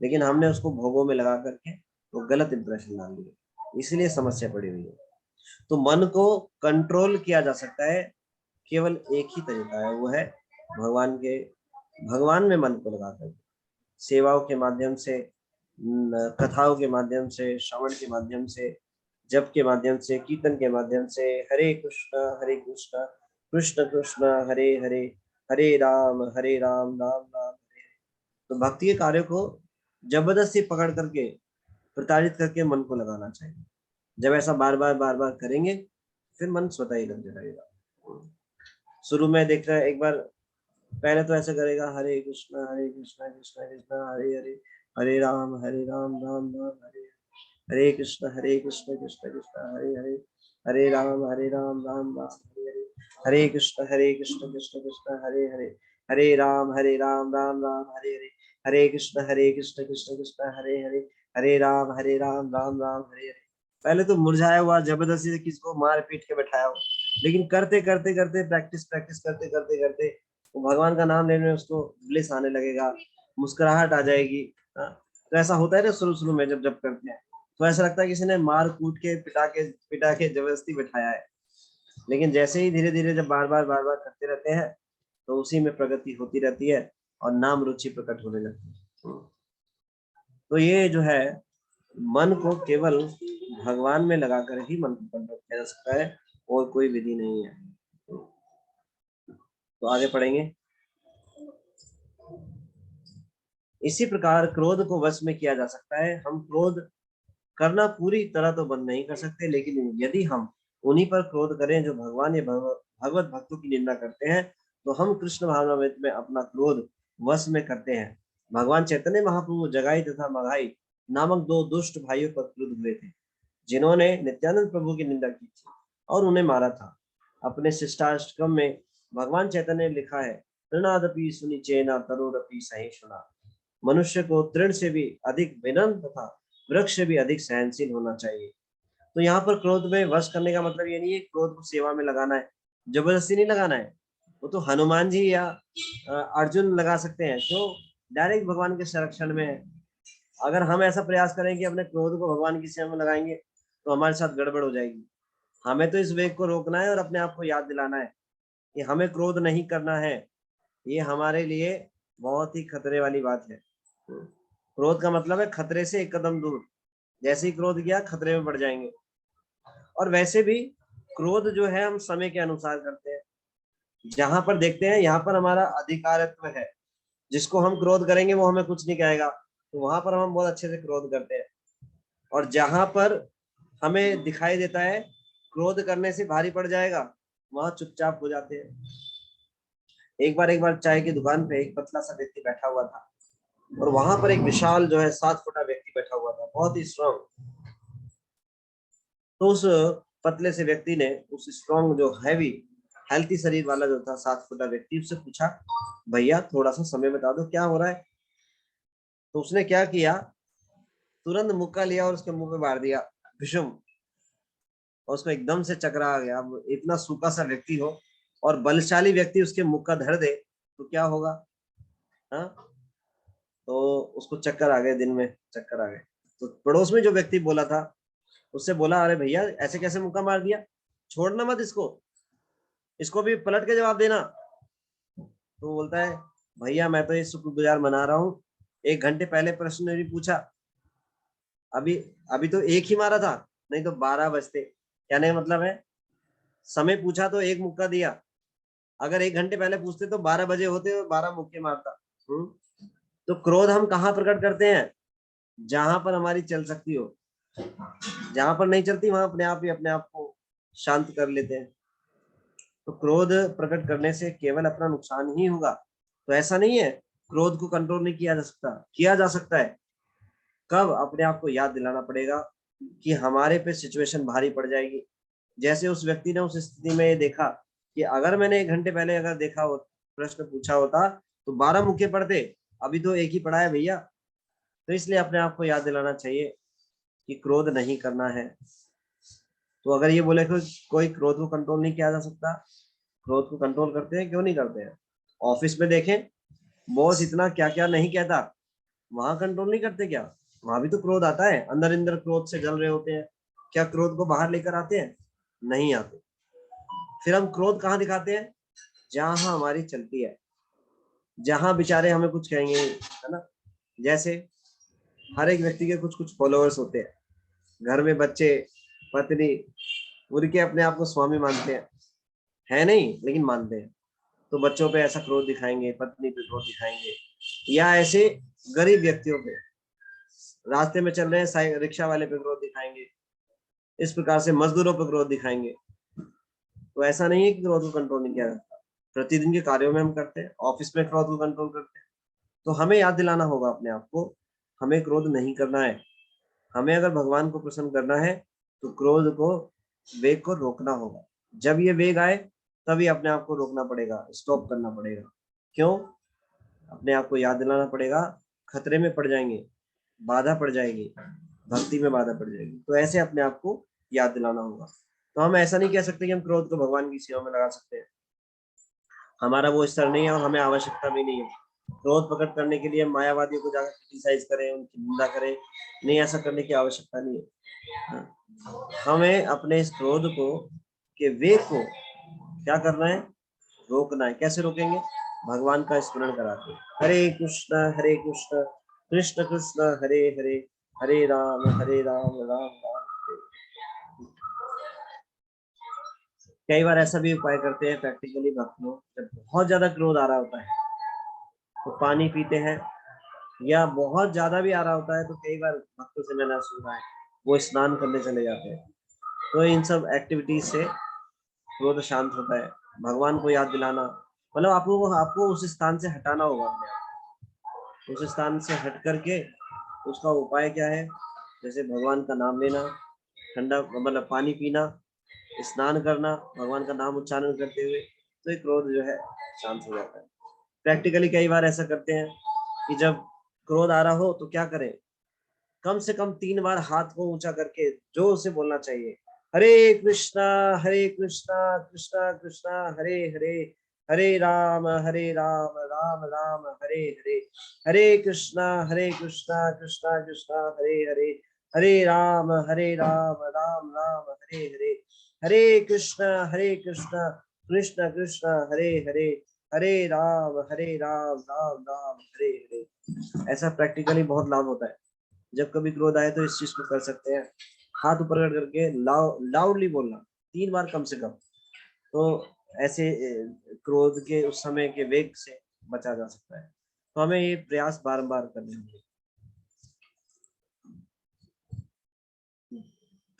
लेकिन हमने उसको भोगों में लगा करके वो गलत इंप्रेशन डाल दिया, इसलिए समस्या पड़ी हुई है। तो मन को कंट्रोल किया जा सकता है, केवल एक ही तरीका है, वो है भगवान में मन को लगाकर, सेवाओं के माध्यम से, कथाओं के माध्यम से, श्रवण के माध्यम से, जप के माध्यम से, कीर्तन के माध्यम से, हरे कृष्ण कृष्ण कृष्ण हरे हरे, हरे राम राम राम हरे। तो भक्ति के कार्यों को जबरदस्ती पकड़ करके, प्रताड़ित करके मन को लगाना चाहिए। जब ऐसा बार बार करेंगे फिर मन स्वतः ही लग जाएगा। शुरू में देख रहे हैं, एक बार पहले तो ऐसे करेगा, हरे कृष्ण कृष्ण कृष्ण हरे हरे, हरे राम राम राम हरे, हरे कृष्ण कृष्ण कृष्ण हरे हरे, हरे राम राम राम हरे हरे, हरे कृष्ण कृष्ण कृष्ण हरे हरे, हरे राम राम राम हरे हरे, हरे कृष्ण कृष्ण कृष्ण हरे हरे, हरे राम राम राम हरे हरे। पहले तो मुरझाया हुआ, जबरदस्ती से किसको मार पीट के बैठाया हो, लेकिन करते करते करते प्रैक्टिस करते करते करते वो भगवान का नाम लेने में उसको ब्लिस आने लगेगा, मुस्कुराहट आ जाएगी। तो ऐसा होता है ना, शुरू में जब करते हैं तो ऐसा लगता है किसी ने मार कूट के पिटा के जबरदस्ती बैठाया है। लेकिन जैसे ही धीरे धीरे जब बार बार करते रहते हैं तो उसी में प्रगति होती रहती है और नाम रुचि प्रकट होने लगती है। तो ये जो है, मन को केवल भगवान में लगाकर ही मन को कंट्रोल किया जा सकता है, और कोई विधि नहीं है। तो आगे पढ़ेंगे। इसी प्रकार क्रोध को वश में किया जा सकता है। हम क्रोध करना पूरी तरह तो बंद नहीं कर सकते, लेकिन यदि हम उन्हीं पर क्रोध करें जो भगवान या भगवत भक्तों की निंदा करते हैं, तो हम कृष्ण भावनामृत में अपना क्रोध वश में करते हैं। भगवान चैतन्य महाप्रभु जगाई तथा मघाई नामक दो दुष्ट भाइयों पर क्रुद्ध हुए थे, जिन्होंने नित्यानंद प्रभु की निंदा की थी और उन्हें मारा था। अपने शिष्टाष्टकम में भगवान चैतन्य ने लिखा है, तृणादपि सुनिचेना तरोरपि सहिष्णुना। मनुष्य को तृण से भी अधिक विनम्र तथा वृक्ष से भी अधिक सहनशील होना चाहिए। तो यहाँ पर क्रोध में वश करने का मतलब ये नहीं है क्रोध को सेवा में लगाना है, जबरदस्ती नहीं लगाना है। वो तो हनुमान जी या अर्जुन लगा सकते हैं जो डायरेक्ट भगवान के संरक्षण में है। अगर हम ऐसा प्रयास करें कि अपने क्रोध को भगवान की सेवा में लगाएंगे तो हमारे साथ गड़बड़ हो जाएगी। हमें तो इस वेग को रोकना है और अपने आप को याद दिलाना है कि हमें क्रोध नहीं करना है। ये हमारे लिए बहुत ही खतरे वाली बात है। क्रोध का मतलब है खतरे से एक कदम दूर। जैसे ही क्रोध किया खतरे में पड़ जाएंगे। और वैसे भी क्रोध जो है हम समय के अनुसार करते हैं। जहां पर देखते हैं यहाँ पर हमारा अधिकारत्व है, जिसको हम क्रोध करेंगे वो हमें कुछ नहीं कहेगा, तो वहां पर हम बहुत अच्छे से क्रोध करते हैं। और जहां पर हमें दिखाई देता है क्रोध करने से भारी पड़ जाएगा, वहां चुपचाप हो जाते हैं। एक बार चाय की दुकान पे एक पतला सा व्यक्ति बैठा हुआ था और वहां पर एक विशाल जो है 7 फुटा व्यक्ति बैठा हुआ था, बहुत ही स्ट्रॉन्ग। तो उस पतले से व्यक्ति ने उस स्ट्रॉन्ग जो हैवी हेल्थी शरीर वाला जो था 7 फुटा व्यक्ति, उससे पूछा, भैया थोड़ा सा समय बता दो क्या हो रहा है। तो उसने क्या किया, तुरंत मुक्का लिया और उसके मुंह पे मार दिया भीषम, और उसको एकदम से चकरा आ गया। अब इतना सूखा सा व्यक्ति हो और बलशाली व्यक्ति उसके मुक्का धर दे तो क्या होगा। हाँ, तो उसको चक्कर आ गए, दिन में चक्कर आ गए। तो पड़ोस में जो व्यक्ति बोला था उससे बोला, अरे भैया ऐसे कैसे मुक्का मार दिया, छोड़ना मत इसको भी पलट के जवाब देना। तो बोलता है, भैया मैं तो ये शुक्रगुजार मना रहा हूँ, 1 घंटे पहले प्रश्न ने भी पूछा, अभी तो एक ही मारा था, नहीं तो 12 बजते। कहने का मतलब है समय पूछा तो 1 मुक्का दिया, अगर 1 घंटे पहले पूछते तो 12 बजे होते और 12 मुक्के मारता। तो क्रोध हम कहाँ प्रकट करते हैं, जहां पर हमारी चल सकती हो। जहां पर नहीं चलती वहां अपने आप ही अपने आप को शांत कर लेते हैं। तो क्रोध प्रकट करने से केवल अपना नुकसान ही होगा। तो ऐसा नहीं है, क्रोध को कंट्रोल नहीं किया जा सकता, किया जा सकता है। कब? अपने आप को याद दिलाना पड़ेगा कि हमारे पे सिचुएशन भारी पड़ जाएगी। जैसे उस व्यक्ति ने उस स्थिति में ये देखा कि अगर मैंने 1 घंटे पहले अगर देखा हो, प्रश्न पूछा होता तो 12 मुक्के पड़ते, अभी तो एक ही पड़ा है भैया। तो इसलिए अपने आप को याद दिलाना चाहिए कि क्रोध नहीं करना है। तो अगर ये बोले कि कोई क्रोध को कंट्रोल नहीं किया जा सकता, क्रोध को कंट्रोल करते हैं, क्यों नहीं करते हैं? ऑफिस में देखें, बॉस इतना क्या क्या नहीं कहता, वहां कंट्रोल नहीं करते क्या? वहां भी तो क्रोध आता है, अंदर अंदर क्रोध से जल रहे होते हैं। क्या क्रोध को बाहर लेकर आते हैं? नहीं आते। फिर हम क्रोध कहाँ दिखाते हैं? जहां हमारी चलती है, जहां बेचारे हमें कुछ कहेंगे, है ना। जैसे हर एक व्यक्ति के कुछ कुछ फॉलोअर्स होते हैं, घर में बच्चे, पत्नी, उनके अपने आप को स्वामी मानते हैं, है नहीं, लेकिन मानते हैं। तो बच्चों पे ऐसा क्रोध दिखाएंगे, पत्नी पे क्रोध दिखाएंगे, या ऐसे गरीब व्यक्तियों पे, रास्ते में चल रहे हैं रिक्शा वाले पे क्रोध दिखाएंगे, इस प्रकार से मजदूरों पे क्रोध दिखाएंगे। तो ऐसा नहीं है कि क्रोध को कंट्रोल नहीं किया जाता, प्रतिदिन के कार्यों में हम करते हैं, ऑफिस में क्रोध को कंट्रोल करते हैं। तो हमें याद दिलाना होगा अपने आप को, हमें क्रोध नहीं करना है। हमें अगर भगवान को प्रसन्न करना है तो क्रोध को, वेग को रोकना होगा। जब ये वेग आए तभी अपने आप को रोकना पड़ेगा, स्टॉप करना पड़ेगा। क्यों? अपने आप को याद दिलाना पड़ेगा, खतरे में पड़ जाएंगे, बाधा पड़ जाएगी, भक्ति में बाधा पड़ जाएगी। तो ऐसे अपने आप को याद दिलाना होगा। तो हम ऐसा नहीं कह सकते कि हम क्रोध को भगवान की सेवा में लगा सकते हैं, हमारा वो स्तर नहीं है और हमें आवश्यकता भी नहीं है। क्रोध प्रकट करने के लिए मायावादियों को जाकर क्रिटिसाइज करें, उनकी निंदा करें, नहीं, ऐसा करने की आवश्यकता नहीं है। हमें अपने इस क्रोध को, के वेग को क्या करना है? रोकना है। कैसे रोकेंगे? भगवान का स्मरण कराते, हरे कृष्ण कृष्ण कृष्ण हरे हरे, हरे राम राम राम हरे। कई बार ऐसा भी उपाय करते हैं प्रैक्टिकली भक्त लोग, जब बहुत ज्यादा क्रोध आ रहा होता है तो पानी पीते हैं, या बहुत ज्यादा भी आ रहा होता है तो कई बार भक्तों से मैंने सुना है वो स्नान करने चले जाते हैं। तो इन सब एक्टिविटीज से क्रोध शांत होता है। भगवान को याद दिलाना, मतलब आपको उस स्थान से हटाना होगा अपने आप। उस स्थान से हट करके उसका उपाय क्या है? जैसे भगवान का नाम लेना, ठंडा मतलब पानी पीना, स्नान करना, भगवान का नाम उच्चारण करते हुए, तो ये क्रोध जो है शांत हो जाता है। प्रैक्टिकली कई बार ऐसा करते हैं कि जब क्रोध आ रहा हो तो क्या करें? कम से कम 3 बार हाथ को ऊंचा करके जो उसे बोलना चाहिए, हरे कृष्णा कृष्णा कृष्णा हरे हरे, हरे राम राम राम हरे हरे, हरे कृष्णा कृष्णा कृष्णा हरे हरे, हरे राम राम राम हरे हरे, हरे कृष्णा कृष्ण कृष्ण हरे हरे, हरे राम राम राम हरे हरे। ऐसा प्रैक्टिकली बहुत लाभ होता है। जब कभी क्रोध आए तो इस चीज को कर सकते हैं, हाथ ऊपर करके लाउडली बोलना 3 बार कम से कम। तो ऐसे क्रोध के उस समय के वेग से बचा जा सकता है। तो हमें ये प्रयास बार-बार करने होंगे।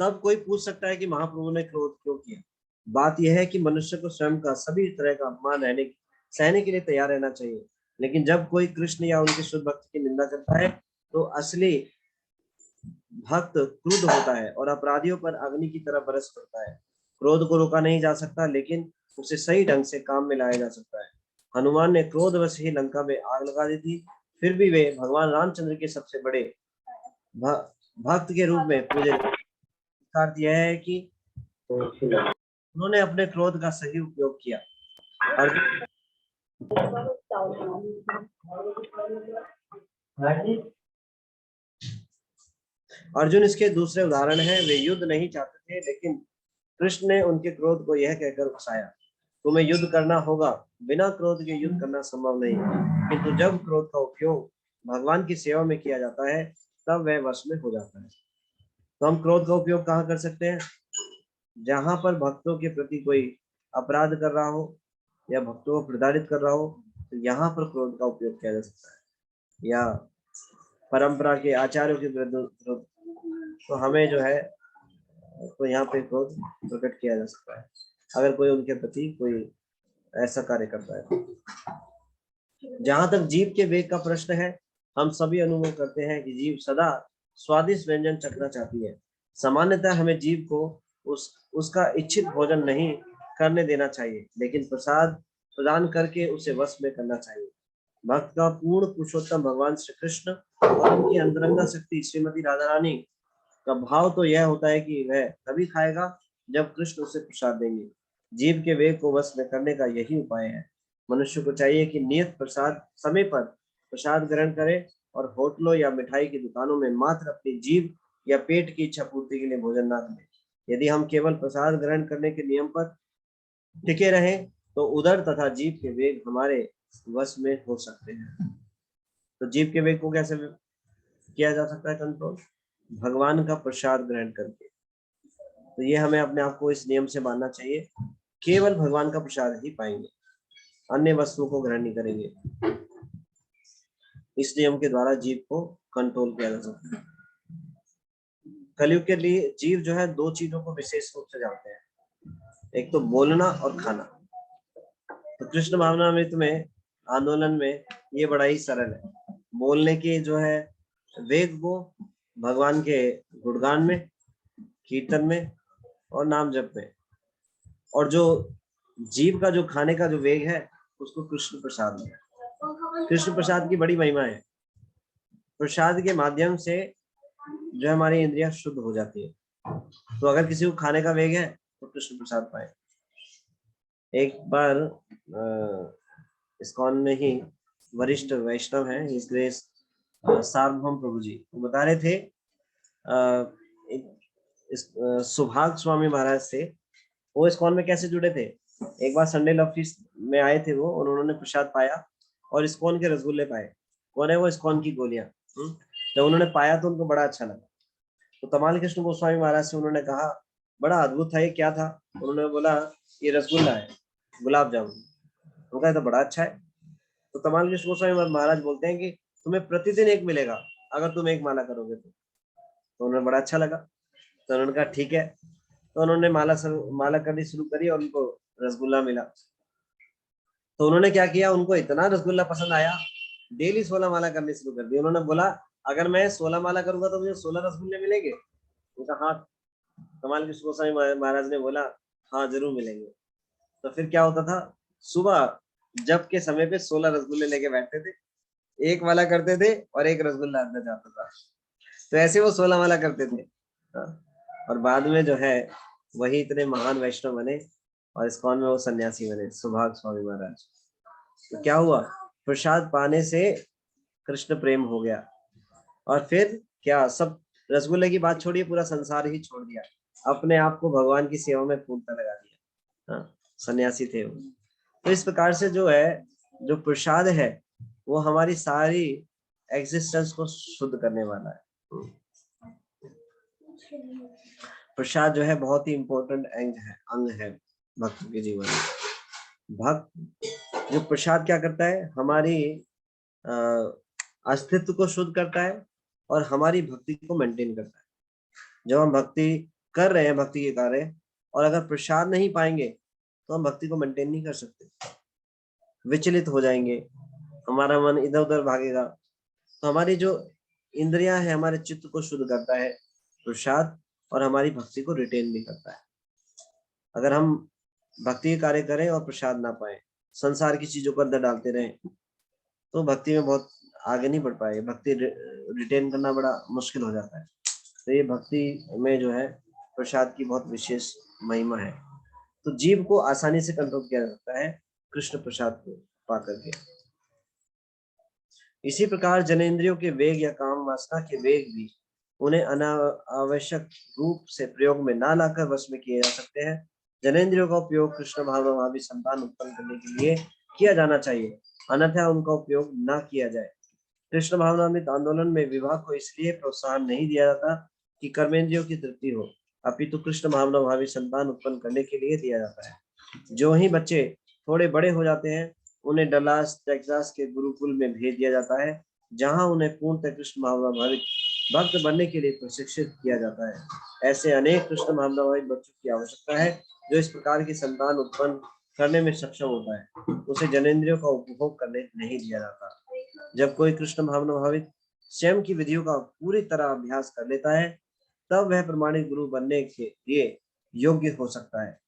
तब कोई पूछ सकता है कि महाप्रभु ने क्रोध क्यों किया? बात यह है कि मनुष्य को स्वयं का सभी तरह का अपमान सहने के लिए तैयार रहना चाहिए। लेकिन जब कोई कृष्ण या उनके शुद्ध भक्त की निंदा करता है तो असली भक्त क्रुद्ध होता है और अपराधियों पर अग्नि की तरह बरस पड़ता है। क्रोध को रोका नहीं जा सकता, लेकिन उसे सही ढंग से काम में लाया जा सकता है। हनुमान ने क्रोधवश ही लंका में आग लगा दी थी, फिर भी वे भगवान रामचंद्र के सबसे बड़े भक्त के रूप में पूजे। अर्थ यह है कि उन्होंने अपने क्रोध का सही उपयोग किया। अर्जुन इसके दूसरे उदाहरण हैं। वे युद्ध नहीं चाहते थे, लेकिन कृष्ण ने उनके क्रोध को यह कहकर उकसाया, तुम्हें युद्ध करना होगा, बिना क्रोध के युद्ध करना संभव नहीं है। किंतु जब क्रोध का उपयोग भगवान की सेवा में किया जाता है तब वह वश में हो जाता है। तो हम क्रोध का उपयोग कहाँ कर सकते हैं? जहां पर भक्तों के प्रति कोई अपराध कर रहा हो या भक्तों को प्रताड़ित कर रहा हो, तो यहाँ पर क्रोध का उपयोग किया जा सकता है। या परंपरा के आचार्यों के विरुद्ध तो हमें जो है तो यहाँ पे क्रोध प्रकट किया जा सकता है अगर कोई उनके प्रति कोई ऐसा कार्य करता है। जहां तक जीव के वेग का प्रश्न है, हम सभी अनुभव करते हैं कि जीव सदा स्वादिष्ट व्यंजन चखना चाहती है। सामान्यतः हमें जीव को उसका इच्छित भोजन नहीं करने देना चाहिए, लेकिन प्रसाद प्रदान करके उसे वश में करना चाहिए। भक्त का पूर्ण पुरुषोत्तम भगवान श्री कृष्ण और उनकी अंतरंगा शक्ति श्रीमती राधा रानी का भाव तो यह होता है कि वह तभी खाएगा जब कृष्ण उसे प्रसाद देंगे। जीव के वेग को वश में करने का यही उपाय है। मनुष्य को चाहिए कि नियत प्रसाद समय पर प्रसाद ग्रहण करे और होटलों या मिठाई की दुकानों में मात्र अपनी जीभ या पेट की इच्छा पूर्ति के लिए भोजन न करें। यदि हम केवल प्रसाद ग्रहण करने के नियम पर टिके रहें तो उदर तथा जीभ के वेग हमारे वश में हो सकते हैं। तो जीभ के वेग को कैसे किया जा सकता है कंट्रोल? भगवान का प्रसाद ग्रहण करके। तो ये हमें अपने आप को इस नियम से मानना चाहिए, केवल भगवान का प्रसाद ही पाएंगे, अन्य वस्तुओं को ग्रहण नहीं करेंगे। इस नियम के द्वारा जीव को कंट्रोल किया जा सकता है। कलयुग के लिए जीव जो है दो चीजों को विशेष रूप से जानते हैं, एक तो बोलना और खाना। तो कृष्ण भावनामृत में आंदोलन में ये बड़ा ही सरल है। बोलने के जो है वेग वो भगवान के गुणगान में, कीर्तन में और नाम जप में, और जो जीव का जो खाने का जो वेग है उसको कृष्ण प्रसाद में। कृष्ण प्रसाद की बड़ी महिमा है। प्रसाद के माध्यम से जो हमारी इंद्रियां शुद्ध हो जाती है। तो अगर किसी को खाने का वेग है तो कृष्ण प्रसाद पाए। एक बार इस्कॉन में ही वरिष्ठ वैष्णव है इसलिए सार्वभौम प्रभु जी वो बता रहे थे सुभाग स्वामी महाराज से वो इस्कॉन में कैसे जुड़े थे। एक बार संडे ऑफिस में आए थे वो, उन्होंने प्रसाद पाया और इस्कॉन के रसगुल्ले पाए। कौन है वो? इस्कॉन की गोलियां। जब उन्होंने पाया तो उनको बड़ा अच्छा लगा। तो तमाल कृष्ण गोस्वामी महाराज से उन्होंने कहा बड़ा अद्भुत है, ये क्या था? उन्होंने बोला ये रसगुल्ला है, गुलाब जामुन। उनका तो बड़ा अच्छा है। तो तमाल कृष्ण गोस्वामी महाराज बोलते हैं कि तुम्हें प्रतिदिन एक मिलेगा अगर तुम एक माला करोगे तो उन्हें बड़ा अच्छा लगा। तो उन्होंने कहा ठीक है। तो उन्होंने माला करनी शुरू करी और उनको रसगुल्ला मिला। तो उन्होंने क्या किया, उनको इतना रसगुल्ला पसंद आया, डेली 16 माला करनी शुरू कर दी। उन्होंने बोला अगर मैं 16 माला करूंगा तो मुझे 16 रसगुल्ले मिलेंगे? उनका हाँ। कमाल कृष्ण गोस्वामी महाराज ने बोला हाँ जरूर मिलेंगे। तो फिर क्या होता था, सुबह जब के समय पे 16 रसगुल्ले लेके बैठते थे, एक माला करते थे और एक रसगुल्ला अंदर जाता था। तो ऐसे वो 16 माला करते थे। और बाद में जो है वही इतने महान वैष्णव बने और इस्कॉन में वो सन्यासी बने, सुभाग स्वामी महाराज। तो क्या हुआ, प्रसाद पाने से कृष्ण प्रेम हो गया और फिर क्या, सब रसगुल्ले की बात छोड़िए, पूरा संसार ही छोड़ दिया, अपने आप को भगवान की सेवा में पूर्णता लगा दिया। सन्यासी थे वो। तो इस प्रकार से जो है, जो प्रसाद है वो हमारी सारी एग्जिस्टेंस को शुद्ध करने वाला है। प्रसाद जो है बहुत ही इंपॉर्टेंट अंग है भक्त के जीवन में। भक्त जो प्रसाद क्या करता है, हमारी अस्तित्व को शुद्ध करता है और हमारी भक्ति को मेंटेन करता है। जब हम भक्ति कर रहे हैं, भक्ति के कार्य, और अगर प्रसाद नहीं पाएंगे तो हम भक्ति को मेंटेन नहीं कर सकते, विचलित हो जाएंगे, हमारा मन इधर उधर भागेगा। तो हमारी जो इंद्रियां है, हमारे चित्त को शुद्ध करता है प्रसाद, और हमारी भक्ति को रिटेन भी करता है। अगर हम भक्ति के कार्य करें और प्रसाद ना पाए, संसार की चीजों को अंदर डालते रहें, तो भक्ति में बहुत आगे नहीं बढ़ पाएगा। भक्ति रिटेन करना बड़ा मुश्किल हो जाता है। तो ये भक्ति में जो है प्रसाद की बहुत विशेष महिमा है। तो जीव को आसानी से कंट्रोल किया जा सकता है कृष्ण प्रसाद को पा करके। इसी प्रकार जनेंद्रियों के वेग या काम वासना के वेग भी उन्हें अनावश्यक रूप से प्रयोग में ना लाकर वश में किए जा सकते हैं। जनेंद्रियों का उपयोग कृष्ण भावनाभावी संतान उत्पन्न करने के लिए किया जाना चाहिए, अन्यथा उनका उपयोग ना किया जाए। कृष्ण भावनामृत आंदोलन में विवाह को इसलिए प्रोत्साहन नहीं दिया जाता कि कर्मेंद्रियों की तृप्ति हो, अपितु कृष्ण भावनाभावी संतान उत्पन्न करने के लिए दिया जाता है। जो ही बच्चे थोड़े बड़े हो जाते हैं उन्हें डलास टेक्सास के गुरुकुल में भेज दिया जाता है, जहां उन्हें पूर्णतः कृष्ण भावनाभावी भक्त बनने के लिए प्रशिक्षित किया जाता है। ऐसे अनेक कृष्ण भावनावान बच्चों की आवश्यकता है जो इस प्रकार की संतान उत्पन्न करने में सक्षम होता है। उसे जनेंद्रियों का उपभोग करने नहीं दिया जाता। जब कोई कृष्ण भावना भावित स्वयं की विधियों का पूरी तरह अभ्यास कर लेता है तब वह प्रमाणित गुरु बनने के लिए योग्य हो सकता है।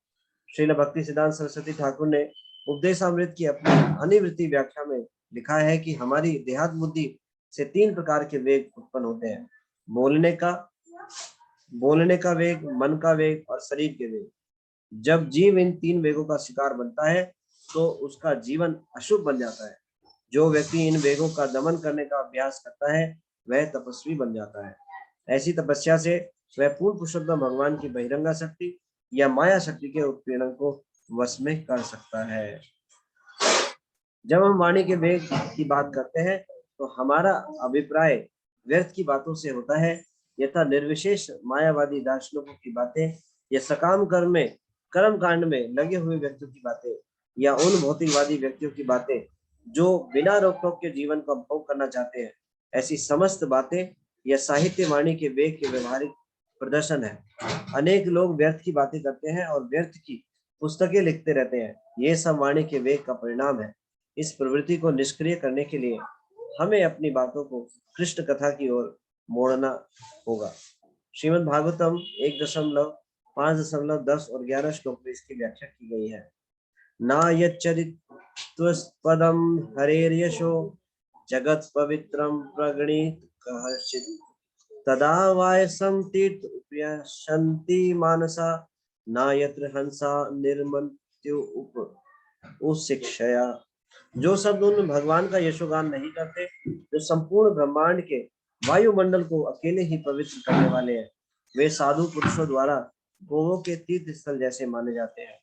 श्रील भक्ति सिद्धांत सरस्वती ठाकुर ने उपदेशामृत की अपनी अनिवृत्ति व्याख्या में लिखा है कि हमारी देहात्म बुद्धि से 3 प्रकार के वेग उत्पन्न होते हैं। बोलने का वेग, मन का वेग और शरीर के वेग। जब जीव इन 3 वेगों का शिकार बनता है तो उसका जीवन अशुभ बन जाता है। जो व्यक्ति इन वेगों का दमन करने का अभ्यास करता है वह तपस्वी बन जाता है। ऐसी तपस्या से वह पूर्ण पुरुषोत्तम भगवान की बहिरंगा शक्ति या माया शक्ति के उत्पीड़न को वश में कर सकता है। जब हम वाणी के वेग की बात करते हैं तो हमारा अभिप्राय व्यर्थ की बातों से होता है, यथा निर्विशेष मायावादी दार्शनिकों की बातें या सकाम कर्म कांड में लगे हुए व्यक्तियों की बातें या उन भौतिकवादी व्यक्तियों की बातें जो बिना रोक टोक के जीवन का भोग करना चाहते हैं। ऐसी समस्त बातें या साहित्य वाणी के वेग के व्यवहारिक प्रदर्शन है। अनेक लोग व्यर्थ की बातें करते हैं और व्यर्थ की पुस्तकें लिखते रहते हैं। ये सब वाणी के वेग का परिणाम है। इस प्रवृत्ति को निष्क्रिय करने के लिए हमें अपनी बातों को कृष्ण कथा की ओर मोड़ना होगा। श्रीमद् भागवतम 1.5.10 और 11 श्लोक में इसकी व्याख्या की गई है। ना यच्चरित्वस्पदं हरेर्यशो जगत् पवित्रं प्रगणित कहश्चित् तदा वायसं तीर्थ उपयशन्ति मानसा ना यत्र हंसा निर्मन्त्यु उशिक्षया। जो शब्द उन भगवान का यशोगान नहीं करते जो संपूर्ण ब्रह्मांड के वायुमंडल को अकेले ही पवित्र करने वाले हैं, वे साधु पुरुषों द्वारा गोवों के तीर्थ स्थल जैसे माने जाते हैं।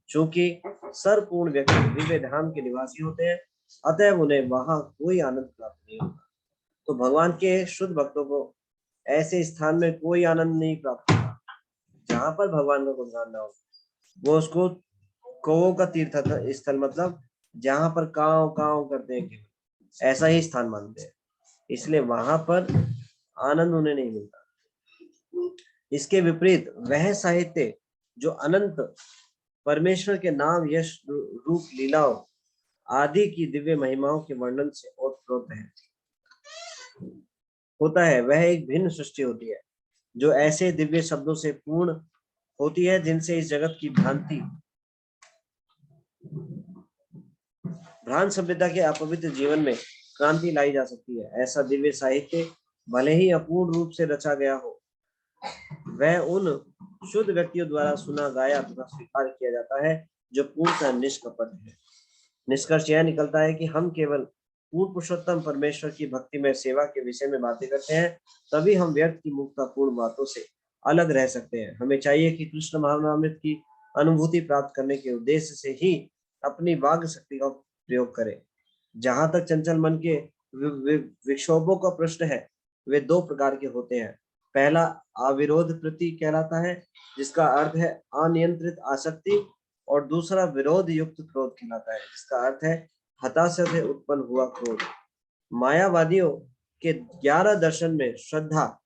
चूंकि सर्वपूर्ण व्यक्ति दिव्य धाम के निवासी होते हैं अतएव उन्हें वहां कोई आनंद प्राप्त नहीं होता। तो भगवान के शुद्ध भक्तों को ऐसे स्थान में कोई आनंद नहीं प्राप्त होता जहां पर भगवान का गुणगान न हो। वो उसको कौओं का तीर्थ स्थल मतलब जहां पर काव काव करते हैं ऐसा ही स्थान मानते हैं, इसलिए वहां पर आनंद उन्हें नहीं मिलता। इसके विपरीत वह साहित्य जो अनंत परमेश्वर के नाम, यश, रूप, लीलाओं आदि की दिव्य महिमाओं के वर्णन से ओतप्रोत होता है, वह एक भिन्न सृष्टि होती है जो ऐसे दिव्य शब्दों से पूर्ण होती है जिनसे इस जगत की भ्रांत सभ्यता के अपवित्र जीवन में क्रांति लाई जा सकती है। ऐसा दिव्य साहित्य भले ही अपूर्ण रूप से रचा गया हो, वह उन शुद्ध व्यक्तियों द्वारा सुना, गाया तथा स्वीकार किया जाता है जो पूर्णतः निष्कपट है। निष्कर्ष यह निकलता है कि हम केवल पूर्ण पुरुषोत्तम परमेश्वर की भक्ति में सेवा के विषय में बातें करते हैं, तभी हम व्यर्थ की मुक्तापूर्ण बातों से अलग रह सकते हैं। हमें चाहिए कि कृष्ण भावनामृत की अनुभूति प्राप्त करने के उद्देश्य से ही अपनी वाग शक्ति का प्रयोग करें। जहां तक चंचल मन के विक्षोभों का प्रश्न है, वे 2 प्रकार के होते हैं। पहला अविरोध प्रति कहलाता है, जिसका अर्थ है अनियंत्रित आसक्ति, और दूसरा विरोध युक्त क्रोध कहलाता है, जिसका अर्थ है हताशा से उत्पन्न हुआ क्रोध। मायावादियों के 11 दर्शन में श्रद्धा,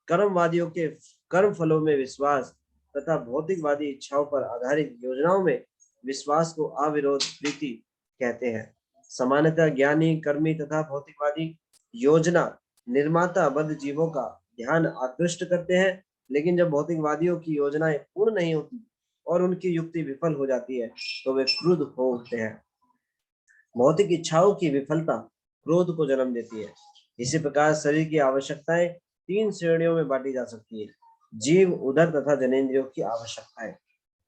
कर्मवादियों के कर्म फलों में विश्वास तथा भौतिकवादी इच्छाओं पर आधारित योजनाओं में विश्वास को अविरोध प्रीति कहते हैं। सामान्यतः ज्ञानी, कर्मी तथा भौतिकवादी योजना निर्माता बद्ध जीवों का ध्यान आकृष्ट करते हैं, लेकिन जब भौतिकवादियों की योजनाएं पूर्ण नहीं होती और उनकी युक्ति विफल हो जाती है तो वे क्रुद्ध हो उठते हैं। भौतिक इच्छाओं की विफलता क्रोध को जन्म देती है। इसी प्रकार शरीर की आवश्यकताएं 3 श्रेणियों में बांटी जा सकती है: जीव, उदर तथा जनेंद्रियों की आवश्यकताएं।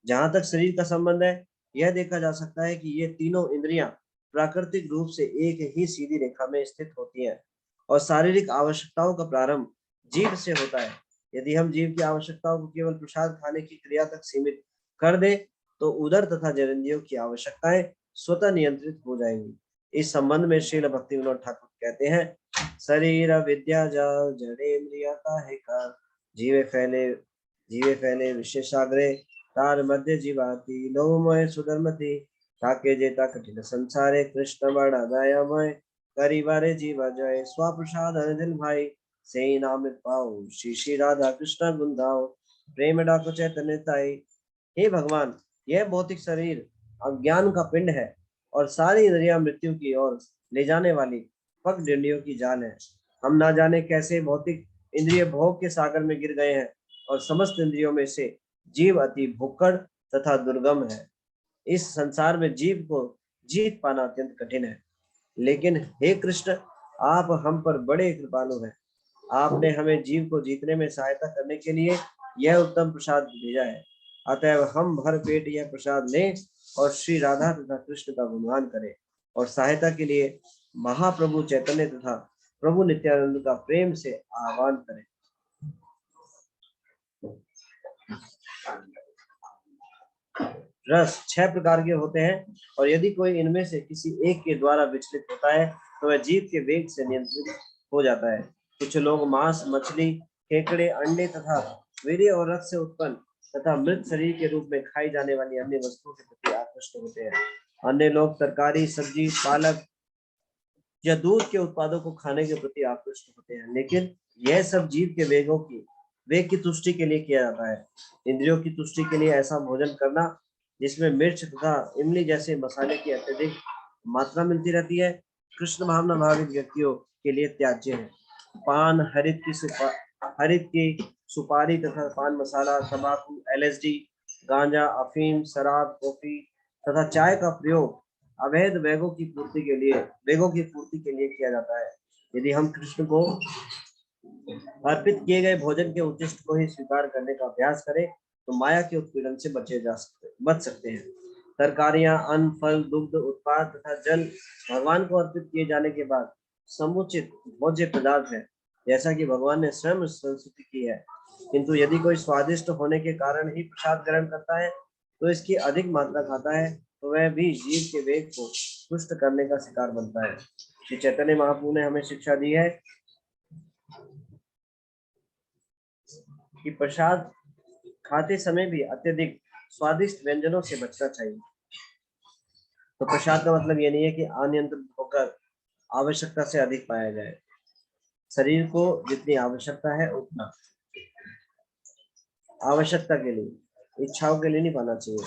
जहां तक शरीर का संबंध है, यह देखा जा सकता है कि ये तीनों इंद्रियां प्राकृतिक रूप से एक ही सीधी रेखा में स्थित होती हैं और शारीरिक आवश्यकताओं का प्रारंभ जीव से होता है। यदि हम जीव की आवश्यकताओं को केवल प्रसाद खाने की क्रिया तक सीमित कर दे तो उदर तथा जनेंद्रियों की आवश्यकताएं स्वतः नियंत्रित हो जाएंगी। इस संबंध में श्रील भक्ति विनोद ठाकुर कहते हैं, शरीर विद्या जाल जड़ेन्द्रिया काहे का, जीवे फैले विशेषाग्रे तार मध्य जीवाती लोमय सुधर्मति, ठाके जेता कठिन संसारे कृष्ण बड़ा दयामय, करीबारे जीवा जय स्वाप्रसाद दिल भाई, से नाम पाओ, श्री श्री राधा कृष्ण गुंदाओ, प्रेम डाको चैतन्य ताई। हे भगवान, यह भौतिक शरीर अज्ञान का पिंड है और सारी इंद्रियां मृत्यु की ओर ले जाने वाली पगडंडियों की जाल है। हम ना जाने कैसे भौतिक इंद्रिय भोग के सागर में गिर गए हैं और समस्त इंद्रियों में से जीव अति भुक्कड़ तथा दुर्गम है। इस संसार में जीव को जीत पाना अत्यंत कठिन है, लेकिन हे कृष्ण, आप हम पर बड़े कृपालु हैं। आपने हमें जीव को जीतने में सहायता करने के लिए यह उत्तम प्रसाद भेजा है। अतएव हम भर पेट यह प्रसाद लें और श्री राधा तथा कृष्ण का गुणगान करें और सहायता के लिए महाप्रभु चैतन्य तथा प्रभु नित्यानंद का प्रेम से आह्वान करें। रस 6 प्रकार के होते हैं और यदि कोई इनमें से किसी एक के द्वारा विचलित होता है तो वह जीव के वेग से नियंत्रित हो जाता है। कुछ लोग मांस, मछली, केकड़े, अंडे तथा वीर्य और रक्त से उत्पन्न तथा मृत शरीर के रूप में खाई जाने वाली अन्य वस्तुओं के प्रति आकृष्ट होते हैं। अन्य लोग तरकारी, सब्जी, पालक या दूध के उत्पादों को खाने के प्रति आकृष्ट होते हैं, लेकिन यह सब जीव के वेग की तुष्टि के लिए किया जाता है। इंद्रियों की तुष्टि के लिए ऐसा भोजन करना जिसमें मिर्च तथा इमली जैसे मसाले की अत्यधिक मात्रा मिलती रहती है, कृष्ण भावना भावित व्यक्तियों के लिए त्याज्य है। पान, हरित की सुपारी तथा पान मसाला, तंबाकू, LSD, गांजा, अफीम, शराब, कॉफी तथा चाय का प्रयोग अवैध वेगों की पूर्ति के लिए किया जाता है। यदि हम कृष्ण को अर्पित किए गए भोजन के उच्चिष्ट को ही स्वीकार करने का अभ्यास करें तो माया के उत्पीड़न से बच सकते हैं। तरकारियां, अन्न, फल, दुग्ध उत्पाद तथा जल भगवान को अर्पित किए जाने के बाद समुचित भोज्य पदार्थ है, जैसा कि भगवान ने स्वयं संस्तुति की है। किंतु यदि कोई स्वादिष्ट होने के कारण ही प्रसाद ग्रहण करता है तो इसकी अधिक मात्रा खाता है तो वह भी जीव के वेग को पुष्ट करने का शिकार बनता है। श्री चैतन्य महाप्रभु ने हमें शिक्षा दी है कि प्रसाद खाते समय भी अत्यधिक स्वादिष्ट व्यंजनों से बचना चाहिए। तो प्रसाद का मतलब ये नहीं है कि अनियंत्रित होकर आवश्यकता से अधिक पाया जाए। शरीर को जितनी आवश्यकता है उतना आवश्यकता के लिए, इच्छाओं के लिए नहीं पाना चाहिए।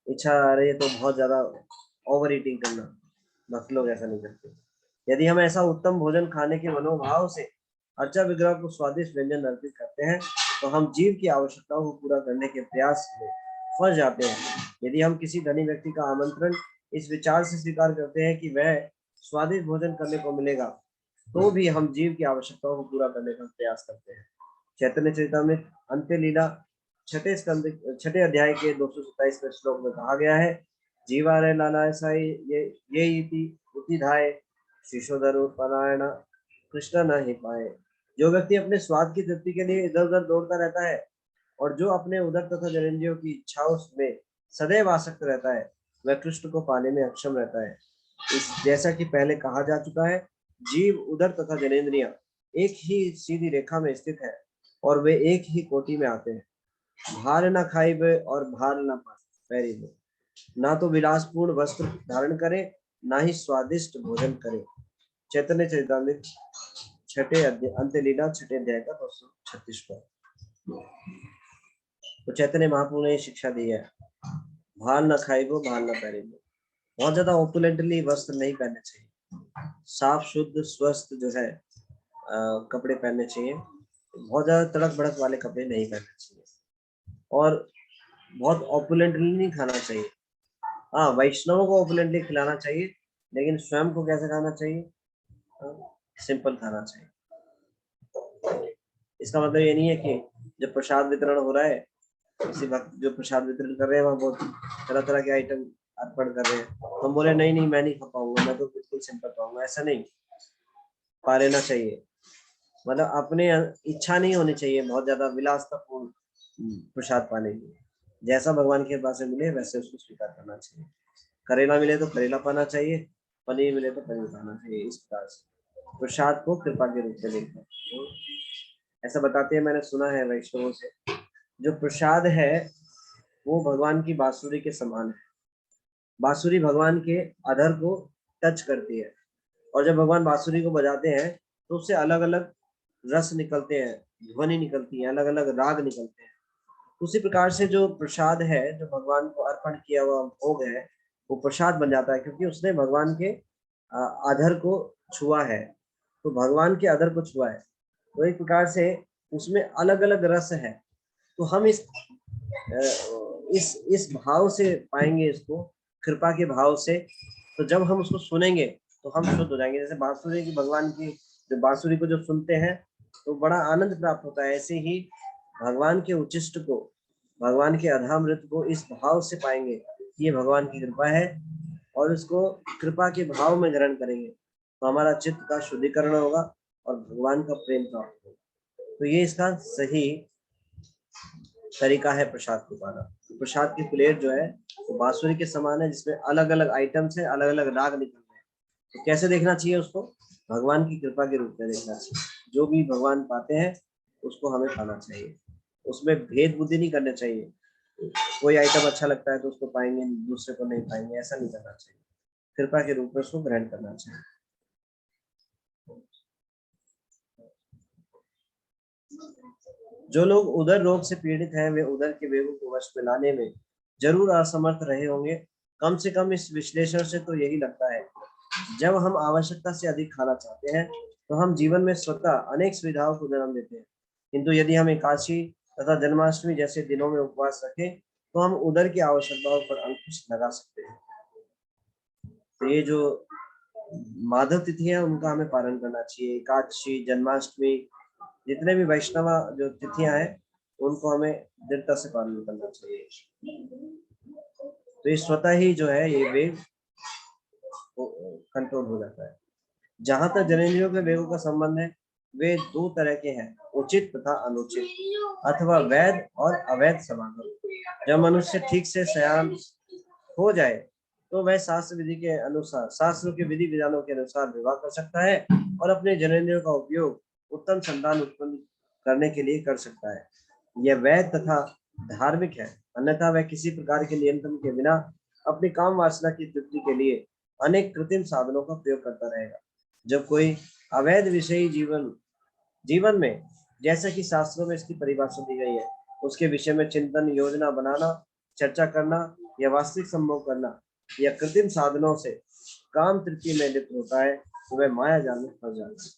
इच्छा आ रही है तो बहुत ज्यादा ओवर ईटिंग करना, बाकी लोग ऐसा नहीं करते। यदि हम ऐसा उत्तम भोजन खाने के मनोभाव से अर्चा विग्रह को स्वादिष्ट व्यंजन अर्पित करते हैं तो हम जीव की आवश्यकताओं को पूरा करने के प्रयास में फंस जाते हैं। यदि हम किसी धनी व्यक्ति का आमंत्रण इस विचार से स्वीकार करते हैं कि वह स्वादिष्ट भोजन करने को मिलेगा, तो भी हम जीव की आवश्यकताओं को पूरा करने का प्रयास करते हैं। चैतन्य चरितामृत अंत्य लीला 6 अध्याय के 227वें श्लोक में कहा गया है, जीवारे लालाय साई ये इति उतिधाय शिशोधर परायण कृष्ण न ही पाए। जो व्यक्ति अपने स्वाद की तृप्ति के लिए इधर उधर दौड़ता रहता है और जो अपने उदर तथा जननेंद्रियों की इच्छाओं में सदैव आसक्त रहता है, वह कृष्ण को पाने में अक्षम रहता है। इस जैसा कि पहले कहा जा चुका है, जीव, उदर तथा जननेंद्रियां एक ही सीधी रेखा में स्थित है और वे एक ही कोटि में आते हैं। भार न खाइबे और भार न पहरिबे, ना तो विलासपूर्ण वस्त्र धारण करे, ना ही स्वादिष्ट भोजन करे। चैतन्य चरितामृत 6 अध्याय अंत्य लीला 6 अध्याय का 236 पर। तो चैतन्य महाप्रभु ने शिक्षा दी है, भार न खाइबो, भार न पहरिबो। बहुत ज्यादा ओपुलेंटली वस्त्र नहीं पहनने चाहिए, साफ शुद्ध स्वस्थ जो है कपड़े पहनने चाहिए। बहुत ज्यादा तड़क भड़क वाले कपड़े नहीं पहनने चाहिए और बहुत ओपुलेंटली नहीं खाना चाहिए। हाँ, वैष्णवों को ओपुलेंटली खिलाना चाहिए, लेकिन स्वयं को कैसे खाना चाहिए? सिंपल खाना चाहिए। इसका मतलब ये नहीं है कि जब प्रसाद वितरण हो रहा है, किसी वक्त जो प्रसाद वितरण कर रहे हैं वहाँ बहुत तरह तरह के आइटम अर्पण कर रहे हैं, तो हम बोले नहीं मैं नहीं खा पाऊंगा, मैं तो बिल्कुल सिंपल खाऊंगा। ऐसा नहीं, पा लेना चाहिए। मतलब अपने इच्छा नहीं होनी चाहिए बहुत ज्यादा विलासतापूर्ण प्रसाद पाने की। जैसा भगवान के कृपा से मिले वैसे उसको स्वीकार करना चाहिए। करेला मिले तो करेला पाना चाहिए, पनीर मिले तो पनीर पाना चाहिए। इस प्रकार से प्रसाद को कृपा के रूप में लेकर ऐसा बताते हैं, मैंने सुना है वैष्णवों से, जो प्रसाद है वो भगवान की बांसुरी के समान है। बांसुरी भगवान के अधर को टच करती है और जब भगवान बांसुरी को बजाते हैं तो उससे अलग अलग रस निकलते हैं, ध्वनि निकलती है, अलग अलग राग निकलते हैं। उसी प्रकार से जो प्रसाद है, जो भगवान को अर्पण किया हुआ भोग है, वो प्रसाद बन जाता है, क्योंकि उसने भगवान के अधर को छुआ है। तो भगवान के अधर को छुआ है, तो एक प्रकार से उसमें अलग अलग रस है। तो हम इस भाव से पाएंगे इसको, कृपा के भाव से। तो जब हम उसको सुनेंगे तो हम शुद्ध हो जाएंगे। जैसे बांसुरी की, भगवान की जो बांसुरी को जो सुनते हैं तो बड़ा आनंद प्राप्त होता है, ऐसे ही भगवान के उचिष्ट को, भगवान के अधामृत को इस भाव से पाएंगे कि ये भगवान की कृपा है, और उसको कृपा के भाव में ग्रहण करेंगे तो हमारा चित्त का शुद्धिकरण होगा और भगवान का प्रेम प्राप्त होगा। तो ये इसका सही तरीका है प्रसाद को पाना। तो प्रसाद की प्लेट जो है वो बांसुरी के समान है, जिसमें अलग अलग आइटम्स है, अलग अलग राग निकल रहे हैं। तो कैसे देखना चाहिए उसको? भगवान की कृपा के रूप में देखना चाहिए। जो भी भगवान पाते हैं उसको हमें पाना चाहिए, उसमें भेद बुद्धि नहीं करना चाहिए। कोई आइटम अच्छा लगता है तो उसको पाएंगे, दूसरे को नहीं पाएंगे, ऐसा नहीं करना चाहिए। कृपा के रूप में उसको ग्रहण करना चाहिए। जो लोग उदर रोग से पीड़ित हैं, वे उदर के वेगों को वश में लाने में जरूर असमर्थ रहे होंगे। कम से कम इस विश्लेषण से तो यही लगता है। जब हम आवश्यकता से अधिक खाना चाहते हैं तो हम जीवन में स्वतः अनेक सुविधाओं को जन्म देते हैं, किंतु यदि हम एकादशी तथा जन्माष्टमी जैसे दिनों में उपवास रखें तो हम उदर की आवश्यकताओं पर अंकुश लगा सकते हैं। तो ये जो माधव तिथि है उनका हमें पालन करना चाहिए। एकादशी, जन्माष्टमी, जितने भी वैष्णव जो तिथियां हैं उनको हमें दृढ़ता से पालन करना चाहिए। तो ये स्वतः ही जो है ये वेग कंट्रोल हो जाता है। जहां तक जननेंद्रियों के वेगों का संबंध है, वे दो तरह के हैं, उचित तथा अनुचित, अथवा वैध और अवैध समागम। जब मनुष्य ठीक से शयान हो जाए तो वह शास्त्र विधि के अनुसार, शास्त्रों के विधि विधानों के अनुसार विवाह कर सकता है और अपने जननेंद्रियों का उपयोग उत्तम संतान उत्पन्न करने के लिए कर सकता है। यह वैध तथा धार्मिक है, अन्यथा वह किसी प्रकार के नियंत्रण के बिना अपनी काम वासना की तृप्ति के लिए अनेक कृत्रिम साधनों का प्रयोग करता रहेगा। जब कोई अवैध विषयी जीवन में, जैसा कि शास्त्रों में इसकी परिभाषा दी गई है, उसके विषय में चिंतन, योजना बनाना, चर्चा करना या वास्तविक संभव करना या कृत्रिम साधनों से काम तृप्ति में लिप्त होता है तो वह माया जाल में फंस जाता है।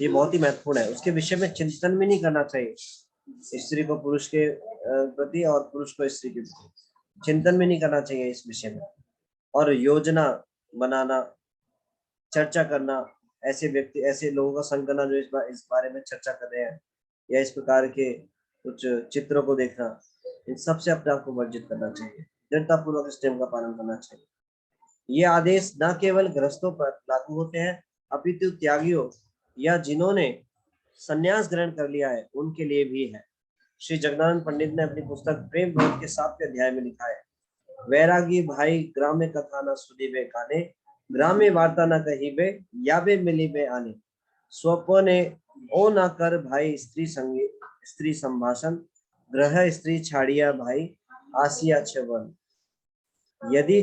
ये बहुत ही महत्वपूर्ण है। उसके विषय में चिंतन भी नहीं करना चाहिए, स्त्री को पुरुष के प्रति और पुरुष को स्त्री के प्रति चिंतन भी नहीं करना चाहिए इस विषय में। और योजना बनाना, चर्चा करना, ऐसे व्यक्ति, ऐसे लोगों का संग करना जो इस बारे में चर्चा कर रहे हैं, या इस प्रकार के कुछ चित्रों को देखना, इन सब से अपने आप को वर्जित करना चाहिए। दृढ़तापूर्वक इस नियम का पालन करना चाहिए। ये आदेश न केवल गृहस्थों पर लागू होते हैं, अपितु त्यागियों या जिन्होंने संन्यास ग्रहण कर लिया है उनके लिए भी है। श्री जगदानंद पंडित ने अपनी पुस्तक प्रेम भगत के 7वें अध्याय में लिखा है, वैरागी भाई ग्राम्य कथा न सुनिबे काने, ग्राम्य वार्ता न कहिबे याबे मिलिबे आने, स्वपने ओ न कर भाई स्त्री संभाषण, ग्रह स्त्री छाड़िया भाई आसिया छवन, यदि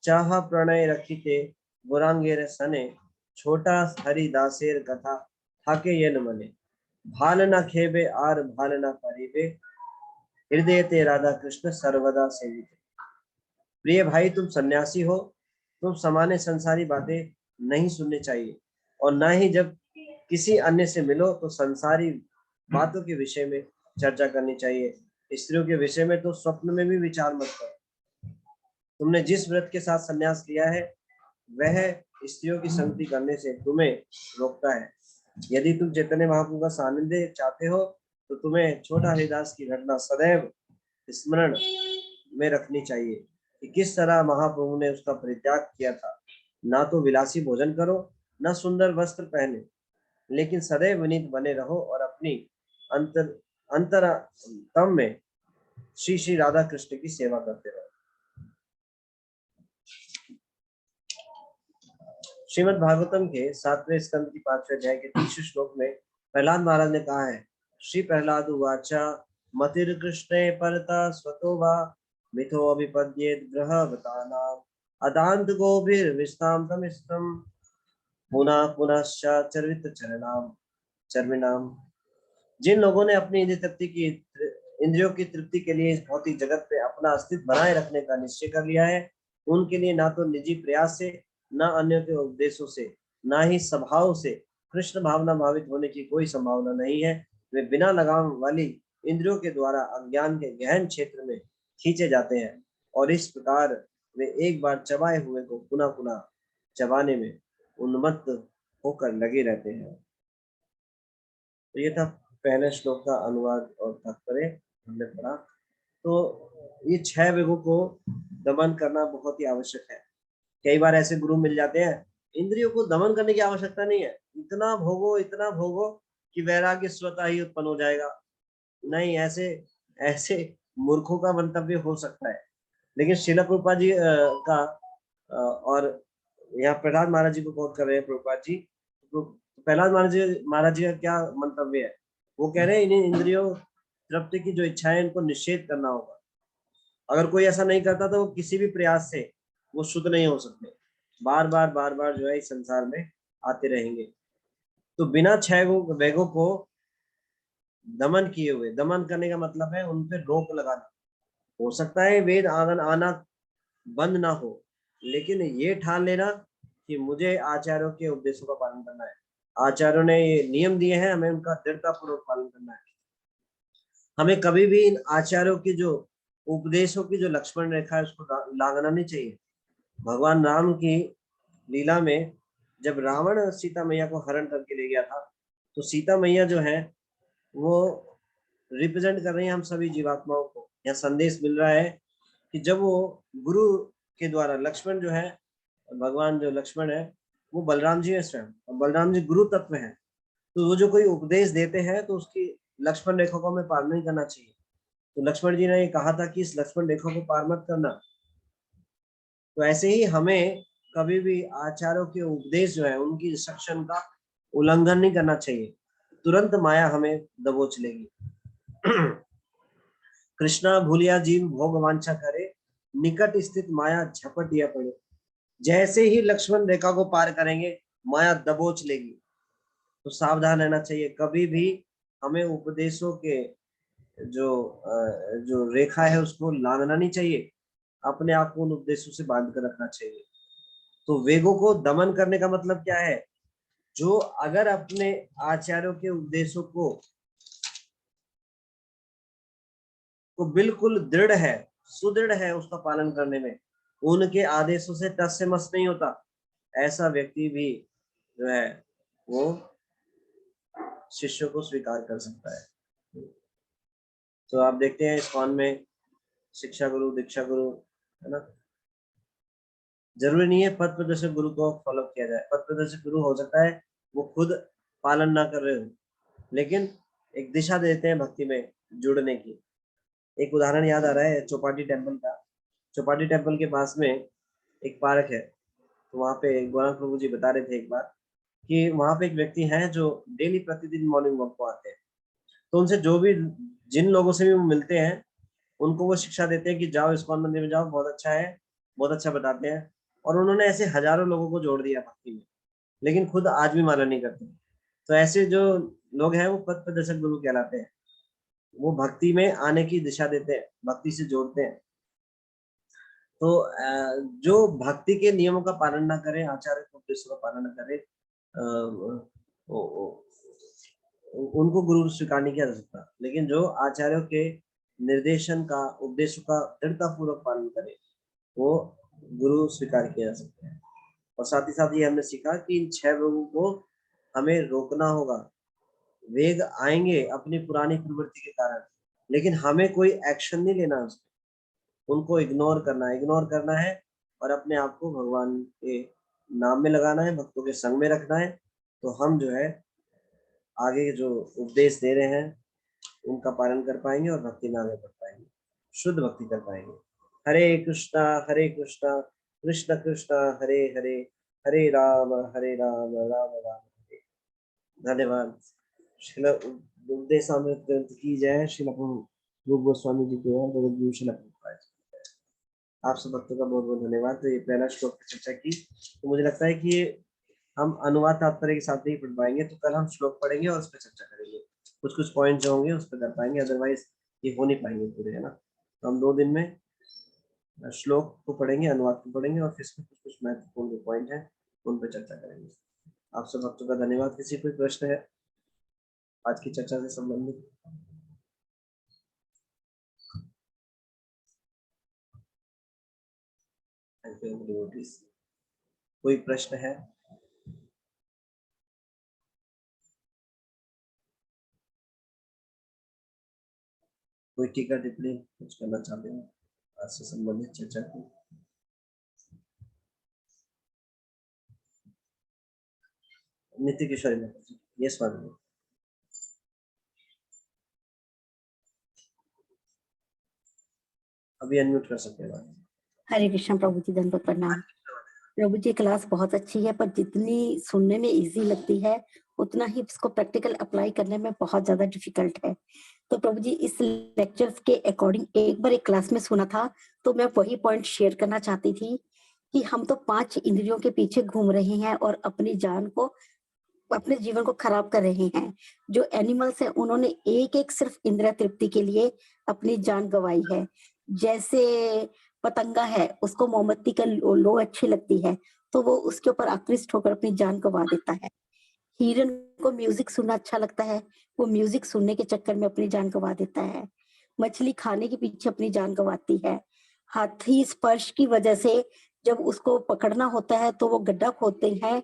चाह प्रणय रखिते गुरांगेर सने, छोटा हरिदासेर कथा थाके यन मने, भाल न खेबे आर भाल न परिबे, हृदय ते राधा कृष्ण सर्वदा सेवित। प्रिय भाई, तुम सन्यासी हो, तुम सामान्य संसारी बातें नहीं सुननी चाहिए, और न ही जब किसी अन्य से मिलो तो संसारी बातों के विषय में चर्चा करनी चाहिए। स्त्रियों के विषय में तो स्वप्न में भी विचार मत करो। तुमने जिस व्रत के साथ संन्यास लिया है वह स्त्रियों की संगति करने से तुम्हें रोकता है। यदि तुम चैतन्य महाप्रभु का सानिध्य चाहते हो तो तुम्हें छोटा हरिदास की घटना सदैव स्मरण में रखनी चाहिए कि किस तरह महाप्रभु ने उसका परित्याग किया था। ना तो विलासी भोजन करो, न सुंदर वस्त्र पहने, लेकिन सदैव विनीत बने रहो और अपनी अंतरतम में श्री श्री राधा कृष्ण की सेवा करते रहो। श्रीमद् भागवतम के 7वें स्कंद की 5वें अध्याय के 30वें श्लोक में प्रहलाद महाराज ने कहा है, श्री प्रहलाद उवाचा मतिर कृष्णे परता स्वतो वा मिथो अभिपद्येत ग्रहवतानाम अदांत गोभिर विस्ताम तमिष्टम पुनः पुनश्च चरित चर्मिणाम। जिन लोगों ने अपनी इंद्रियों की तृप्ति के लिए इस भौतिक जगत पे अपना अस्तित्व बनाए रखने का निश्चय कर लिया है, उनके लिए ना तो निजी प्रयास से, ना अन्य के उपदेशों से, ना ही स्वभाव से कृष्ण भावना भावित होने की कोई संभावना नहीं है। वे बिना लगाम वाली इंद्रियों के द्वारा अज्ञान के गहन क्षेत्र में खींचे जाते हैं और इस प्रकार वे एक बार चबाए हुए को पुनः पुनः चबाने में उन्मत्त होकर लगे रहते हैं। तो ये था पहले श्लोक का अनुवाद और तात्पर्य हमने पढ़ा। तो ये 6 वेगों को दमन करना बहुत ही आवश्यक है। कई बार ऐसे गुरु मिल जाते हैं, इंद्रियों को दमन करने की आवश्यकता नहीं है, इतना भोगो कि वैराग्य स्वतः ही उत्पन्न हो जाएगा। नहीं, ऐसे मूर्खों का मंतव्य हो सकता है, लेकिन श्रील प्रभुपाद जी का और यहाँ प्रहलाद महाराज जी को कोट कर रहे हैं प्रभुपाद जी। तो प्रहलाद महाराज जी का क्या मंतव्य है? वो कह रहे हैं इन इंद्रियों तृप्ति की जो इच्छा है इनको निषेध करना होगा। अगर कोई ऐसा नहीं करता तो वो किसी भी प्रयास से वो शुद्ध नहीं हो सकते, बार बार जो है इस संसार में आते रहेंगे। तो बिना 6 वेगों को दमन किए हुए, दमन करने का मतलब है उन पे रोक लगाना। हो सकता है वेद आना बंद ना हो, लेकिन ये ठान लेना कि मुझे आचार्यों के उपदेशों का पालन करना है, आचार्यों ने ये नियम दिए हैं, हमें उनका दृढ़ता पूर्वक पालन करना है। हमें कभी भी इन आचार्यों की जो उपदेशों की जो लक्ष्मण रेखा है उसको लांघना नहीं चाहिए। भगवान राम की लीला में जब रावण सीता मैया को हरण करके ले गया था, तो सीता मैया जो है वो रिप्रेजेंट कर रही है हम सभी जीवात्माओं को। यह संदेश मिल रहा है कि जब वो गुरु के द्वारा, लक्ष्मण जो है, भगवान जो लक्ष्मण है वो बलराम जी है स्वयं, और बलराम जी गुरु तत्व है, तो वो जो कोई उपदेश देते हैं तो उसकी लक्ष्मण रेखा को हमें पार नहीं करना चाहिए। तो लक्ष्मण जी ने ये कहा था कि इस लक्ष्मण रेखा को पार मत करना। तो ऐसे ही हमें कभी भी आचार्यों के उपदेश जो है उनकी इंस्ट्रक्शन का उल्लंघन नहीं करना चाहिए, तुरंत माया हमें दबोच लेगी। कृष्णा भूलिया जीव भोग वांछा करे, निकट स्थित माया झपट दिया पड़े। जैसे ही लक्ष्मण रेखा को पार करेंगे माया दबोच लेगी। तो सावधान रहना चाहिए, कभी भी हमें उपदेशों के जो रेखा है उसको लांघना नहीं चाहिए, अपने आप को उन उपदेशों से बांध कर रखना चाहिए। तो वेगों को दमन करने का मतलब क्या है? जो अगर अपने आचार्यों के उपदेशों को बिल्कुल दृढ़ है, सुदृढ़ है उसका पालन करने में, उनके आदेशों से टस से मस नहीं होता, ऐसा व्यक्ति भी जो है वो शिष्य को स्वीकार कर सकता है। तो आप देखते हैं इस्कॉन में शिक्षा गुरु, दीक्षा गुरु, है ना, जरूरी नहीं है पद प्रदर्शक गुरु को फॉलो किया जाए। पद प्रदर्शक गुरु हो सकता है वो खुद पालन ना कर रहे हो, लेकिन एक दिशा देते हैं भक्ति में जुड़ने की। एक उदाहरण याद आ रहा है चौपाटी टेम्पल का। चौपाटी टेम्पल के पास में एक पार्क है, तो वहाँ पे गौरांग प्रभु जी बता रहे थे एक बार कि वहाँ पे एक व्यक्ति है जो डेली प्रतिदिन मॉर्निंग वॉक को आते हैं। तो उनसे जो भी, जिन लोगों से भी वो मिलते हैं, उनको वो शिक्षा देते हैं कि जाओ इस्कॉन मंदिर में जाओ, बहुत अच्छा है, बहुत अच्छा बताते हैं। और उन्होंने ऐसे हजारों लोगों को जोड़ दिया भक्ति में, लेकिन खुद आज भी माला नहीं करते। तो ऐसे जो लोग हैं वो पथ प्रदर्शक गुरु कहलाते हैं। वो भक्ति में आने की दिशा देते हैं, भक्ति से जोड़ते हैं। तो जो भक्ति के नियमों का पालन ना करे, आचार्य के उपदेशों का पालन न करे, उनको गुरु स्वीकार नहीं किया जा सकता। लेकिन जो आचार्यों के निर्देशन का, उपदेशों का दृढ़ता पूर्वक पालन करे, वो गुरु स्वीकार किया जा सकता है। और साथ ही साथ ये हमने सीखा कि इन 6 लोगों को हमें रोकना होगा। वेग आएंगे अपनी पुरानी प्रवृत्ति के कारण, लेकिन हमें कोई एक्शन नहीं लेना, उनको इग्नोर करना है और अपने आप को भगवान के नाम में लगाना है, भक्तों के संग में रखना है। तो हम जो है आगे जो उपदेश दे रहे हैं उनका पालन कर पाएंगे और भक्ति में आगे बढ़ पाएंगे, शुद्ध भक्ति कर पाएंगे। हरे कृष्णा कृष्ण कृष्ण हरे हरे, हरे राम राम राम हरे। धन्यवाद। श्रील उपदेशामृत ग्रंथ की जय। श्रील रूप गोस्वामी जी के हैं, जगत गुरु श्रील प्रभुपाद जी। आप सब भक्तों का बहुत बहुत धन्यवाद। तो ये पहला श्लोक की चर्चा की, तो मुझे लगता है कि ये हम अनुवाद तात्पर्य के साथ नहीं पढ़ पाएंगे, तो कल हम श्लोक पढ़ेंगे और उस पर चर्चा करेंगे। कुछ कुछ पॉइंट जो होंगे उस पर कर पाएंगे, अदरवाइज ये हो नहीं पाएंगे पूरे, है ना। तो हम 2 दिन में श्लोक को पढ़ेंगे, अनुवाद को पढ़ेंगे और फिर इसमें कुछ कुछ महत्वपूर्ण जो पॉइंट है उन पर चर्चा करेंगे। आप सब भक्तों का धन्यवाद। किसी कोई प्रश्न है आज की चर्चा से संबंधित? कोई प्रश्न है? कोई टीका टिप्पणी कुछ करना चाहते हैं आज से संबंधित चर्चा की? नित्य किशोरी, ये स्वागत। अभी अनम्यूट कर सकते हैं। हरे कृष्ण प्रभु जी, दंडवत प्रणाम। प्रभु जी क्लास बहुत अच्छी है, पर जितनी सुनने में इजी लगती है उतना ही इसको प्रैक्टिकल अप्लाई करने में बहुत ज्यादा डिफिकल्ट है। तो प्रभु जी इस लेक्चर्स के अकॉर्डिंग एक बार एक क्लास में सुना था, तो मैं वही पॉइंट शेयर करना चाहती थी कि हम तो 5 इंद्रियों के पीछे घूम रहे हैं और अपनी जान को, अपने जीवन को खराब कर रहे हैं। जो एनिमल्स हैं उन्होंने एक एक सिर्फ इंद्रिय तृप्ति के लिए अपनी जान गंवाई है। जैसे पतंगा है, उसको मोमबत्ती का लो अच्छी लगती है तो वो उसके ऊपर आकृष्ट होकर अपनी जान गंवा देता है। हिरन को म्यूजिक सुनना अच्छा लगता है, वो म्यूजिक सुनने के चक्कर में अपनी जान गंवा देता है। मछली खाने के पीछे अपनी जान गंवाती है। हाथी स्पर्श की वजह से जब उसको पकड़ना होता है तो वो गड्ढा खोदते हैं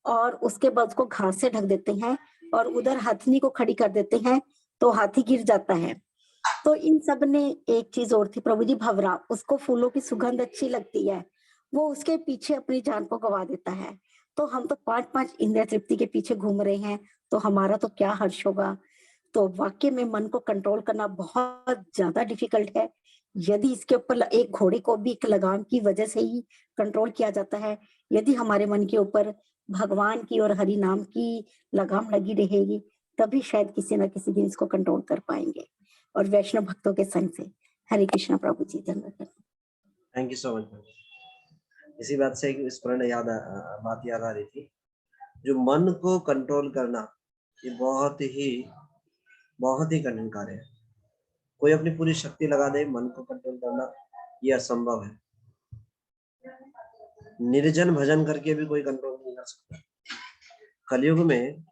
और उसके बाद उसको घास से ढक देते हैं और उधर हाथनी को खड़ी कर देते हैं तो हाथी गिर जाता है। तो इन सब ने एक चीज और थी प्रभु जी, भंवरा, उसको फूलों की सुगंध अच्छी लगती है, वो उसके पीछे अपनी जान को गंवा देता है। तो हम तो 5 इंद्रिय तृप्ति के पीछे घूम रहे हैं, तो हमारा तो क्या हर्ष होगा। तो वाकई में मन को कंट्रोल करना बहुत ज्यादा डिफिकल्ट है। यदि इसके ऊपर एक घोड़े को भी एक लगाम की वजह से ही कंट्रोल किया जाता है, यदि हमारे मन के ऊपर भगवान की और हरि नाम की लगाम लगी रहेगी, तभी शायद किसी न किसी दिन इसको कंट्रोल कर पाएंगे। और वैष्णव भक्तों के संग से। हरे कृष्ण प्रभु जी, धन्यवाद। Thank you so much. इसी बात से एक स्मरण बात याद आ रही थी, जो मन को कंट्रोल करना ये बहुत ही कठिन कार्य है। कोई अपनी पूरी शक्ति लगा दे मन को कंट्रोल करना, ये असंभव है। निर्जन भजन करके भी कोई कंट्रोल नहीं कर सकता। कलयुग में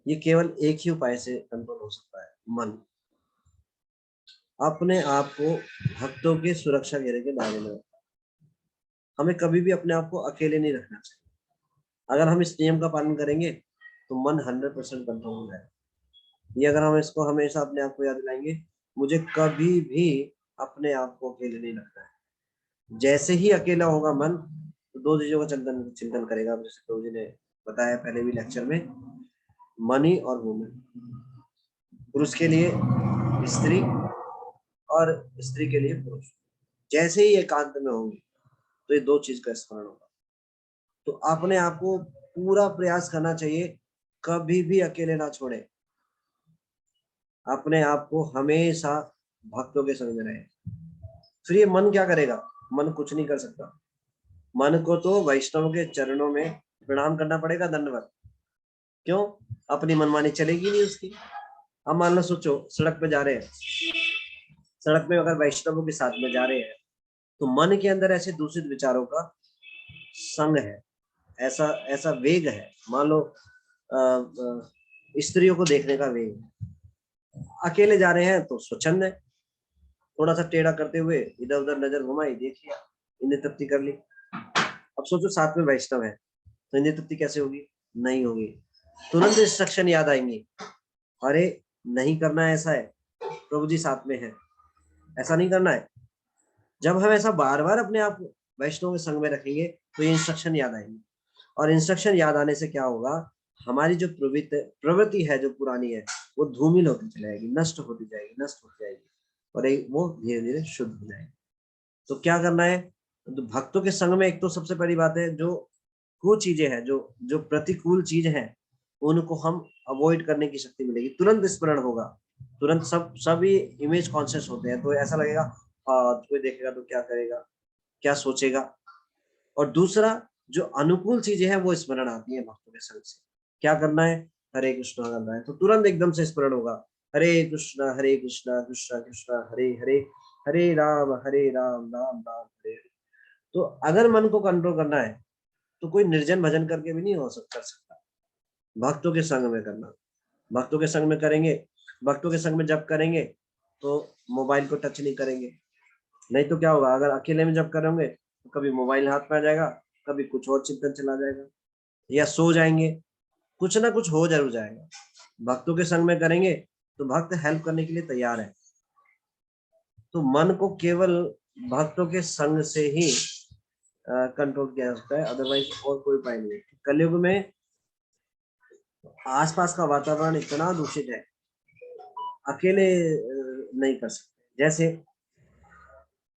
ये केवल एक ही उपाय से कंट्रोल हो सकता है, मन। अपने आप को भक्तों के सुरक्षा घेरे के दायरे में रखना। हमें कभी भी अपने आप को अकेले नहीं रखना चाहिए। अगर हम इस नियम का पालन करेंगे तो मन 100% कंट्रोल हो जाएगा। ये अगर हम इसको हमेशा अपने आप को याद दिलाएंगे, मुझे कभी भी अपने आप को अकेले नहीं रखना है। जैसे ही अकेला होगा मन, तो 2 चीजों का चिंतन करेगा, जैसे प्रभु जी ने बताया पहले भी लेक्चर में, मनी और वुमन। पुरुष के लिए स्त्री और स्त्री के लिए पुरुष। जैसे ही एकांत में होंगे तो ये 2 चीज का स्मरण होगा। तो अपने आप को पूरा प्रयास करना चाहिए, कभी भी अकेले ना छोड़े। अपने आप को हमेशा भक्तों के संग में रहे। फिर ये मन क्या करेगा? मन कुछ नहीं कर सकता। मन को तो वैष्णव के चरणों में प्रणाम करना पड़ेगा, दंडवत। क्यों? अपनी मनमानी चलेगी नहीं उसकी। अब मान लो, सोचो सड़क पे जा रहे हैं, सड़क में अगर वैष्णवों के साथ में जा रहे हैं तो मन के अंदर ऐसे दूषित विचारों का संग है, ऐसा वेग है। मान लो स्त्रियों को देखने का वेग है। अकेले जा रहे हैं तो स्वच्छंद है, थोड़ा सा टेढ़ा करते हुए इधर उधर नजर घुमाई, देख लिया, इंद्रिय तृप्ति कर ली। अब सोचो साथ में वैष्णव है तो इंद्रिय तृप्ति कैसे होगी? नहीं होगी। तुरंत इंस्ट्रक्शन याद आएंगी, अरे नहीं करना है, ऐसा है, प्रभु जी साथ में है, ऐसा नहीं करना है। जब हम ऐसा बार बार अपने आप वैष्णव के संग में रखेंगे तो ये इंस्ट्रक्शन याद आएंगे। और इंस्ट्रक्शन याद आने से क्या होगा? हमारी जो प्रवृत्ति है जो पुरानी है वो धूमिल होती चली जाएगी, नष्ट होती जाएगी और वो धीरे धीरे शुद्ध हो जाएगी। तो क्या करना है? तो भक्तों के संग में एक तो सबसे पहली बात है, जो कुछ चीजें हैं, जो प्रतिकूल चीज है, उनको हम अवॉइड करने की शक्ति मिलेगी। तुरंत स्मरण होगा, तुरंत सभी इमेज कॉन्शियस होते हैं, तो ऐसा लगेगा हाँ कोई देखेगा तो क्या करेगा, क्या सोचेगा। और दूसरा, जो अनुकूल चीजें हैं वो स्मरण आती है भक्तों के संग से। क्या करना है, हरे कृष्णा करना है तो तुरंत एकदम से स्मरण होगा, हरे कृष्णा कृष्णा कृष्णा हरे हरे, हरे राम राम राम हरे हरे। तो अगर मन को कंट्रोल करना है तो कोई निर्जन भजन करके भी नहीं कर सकता, भक्तों के संग में करना। भक्तों के संग में करेंगे, भक्तों के संग में जब करेंगे तो मोबाइल को टच नहीं करेंगे। नहीं तो क्या होगा, अगर अकेले में जब करेंगे तो कभी मोबाइल हाथ में आ जाएगा, कभी कुछ और चिंतन चला जाएगा, या सो जाएंगे, कुछ ना कुछ हो जरूर जाएगा। भक्तों के संग में करेंगे तो भक्त हेल्प करने के लिए तैयार है। तो मन को केवल भक्तों के संग से ही कंट्रोल किया जा सकता है, अदरवाइज और कोई उपाय नहीं है। कलयुग में आसपास का वातावरण इतना दूषित है, अकेले नहीं कर सकते। जैसे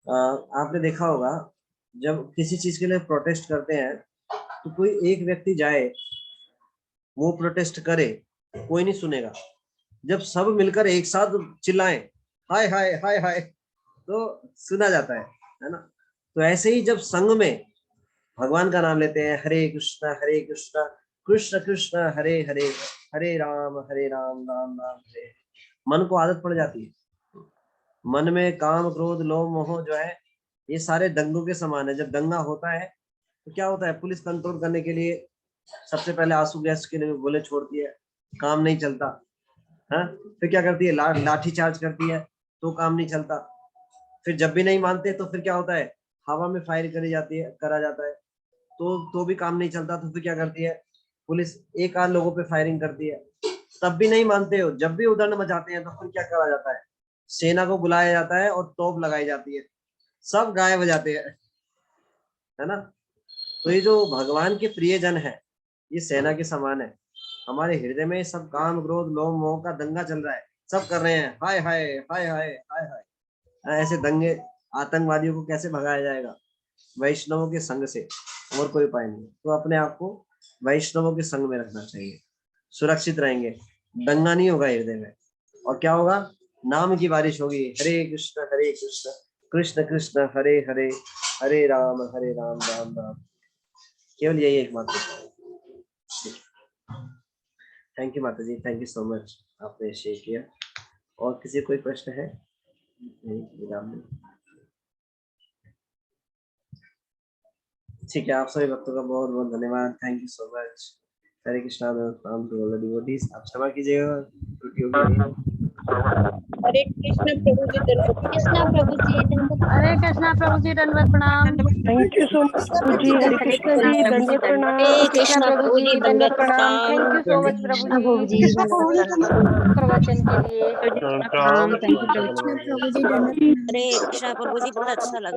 आपने देखा होगा जब किसी चीज के लिए प्रोटेस्ट करते हैं तो कोई एक व्यक्ति जाए, वो प्रोटेस्ट करे, कोई नहीं सुनेगा। जब सब मिलकर एक साथ चिल्लाएं हाय हाय हाय हाय तो सुना जाता है ना। तो ऐसे ही जब संग में भगवान का नाम लेते हैं, हरे कृष्णा कृष्ण कृष्ण हरे हरे, हरे राम राम राम हरे, मन को आदत पड़ जाती है। मन में काम क्रोध लोभ मोह जो है ये सारे दंगों के समान है। जब दंगा होता है तो क्या होता है, पुलिस कंट्रोल करने के लिए सबसे पहले आंसू गैस के लिए गोले छोड़ती है, काम नहीं चलता है। फिर क्या करती है, लाठी चार्ज करती है तो काम नहीं चलता। फिर जब भी नहीं मानते तो फिर क्या होता है, हवा में फायर करा जाता है तो भी काम नहीं चलता। तो फिर क्या करती है, पुलिस एक आध लोगों पे फायरिंग करती है, तब भी नहीं मानते हो। जब भी उधर मचाते हैं तो फिर क्या करा जाता है, सेना को बुलाया जाता है और तोप लगाई जाती है, सब गायब हो जाते हैं, है ना। तो ये जो भगवान के प्रियजन है ये सेना के समान है। हमारे हृदय में सब काम क्रोध लोभ मोह का दंगा चल रहा है, सब कर रहे हैं हाय हाय हाय हाय हाय हाय। ऐसे दंगे आतंकवादियों को कैसे भगाया जाएगा, वैष्णवों के संग से, और कोई उपाय नहीं। तो अपने आप को वैष्णवों के संग में रखना चाहिए, सुरक्षित रहेंगे, दंगा नहीं होगा हृदय में। और क्या होगा, नाम की बारिश होगी, हरे कृष्ण कृष्ण कृष्ण हरे हरे, हरे राम राम राम। केवल यही एक बात है। थैंक यू माता जी, थैंक यू सो मच, आपने शेयर किया। और किसी कोई प्रश्न है? नहीं, ठीक है। आप सभी भक्तों का बहुत बहुत धन्यवाद, थैंक यू सो मच। हरे कृष्णा, आप क्षमा कीजिएगा, त्रुटि हो गई। हरे कृष्ण प्रभु जी दंडवत कृष्णा प्रभु जी दंडवत हरे कृष्णा प्रभु जी दंडवत प्रणाम। थैंक यू सो मच प्रभु जी, हरे कृष्ण जी दंडवत प्रणाम। हरे कृष्णा कृष्णा प्रभु जी दंडवत प्रणाम। थैंक यू सो मच प्रभु जी प्रवचन के लिए। प्रणाम। हरे कृष्णा प्रभु जी बहुत अच्छा लगा।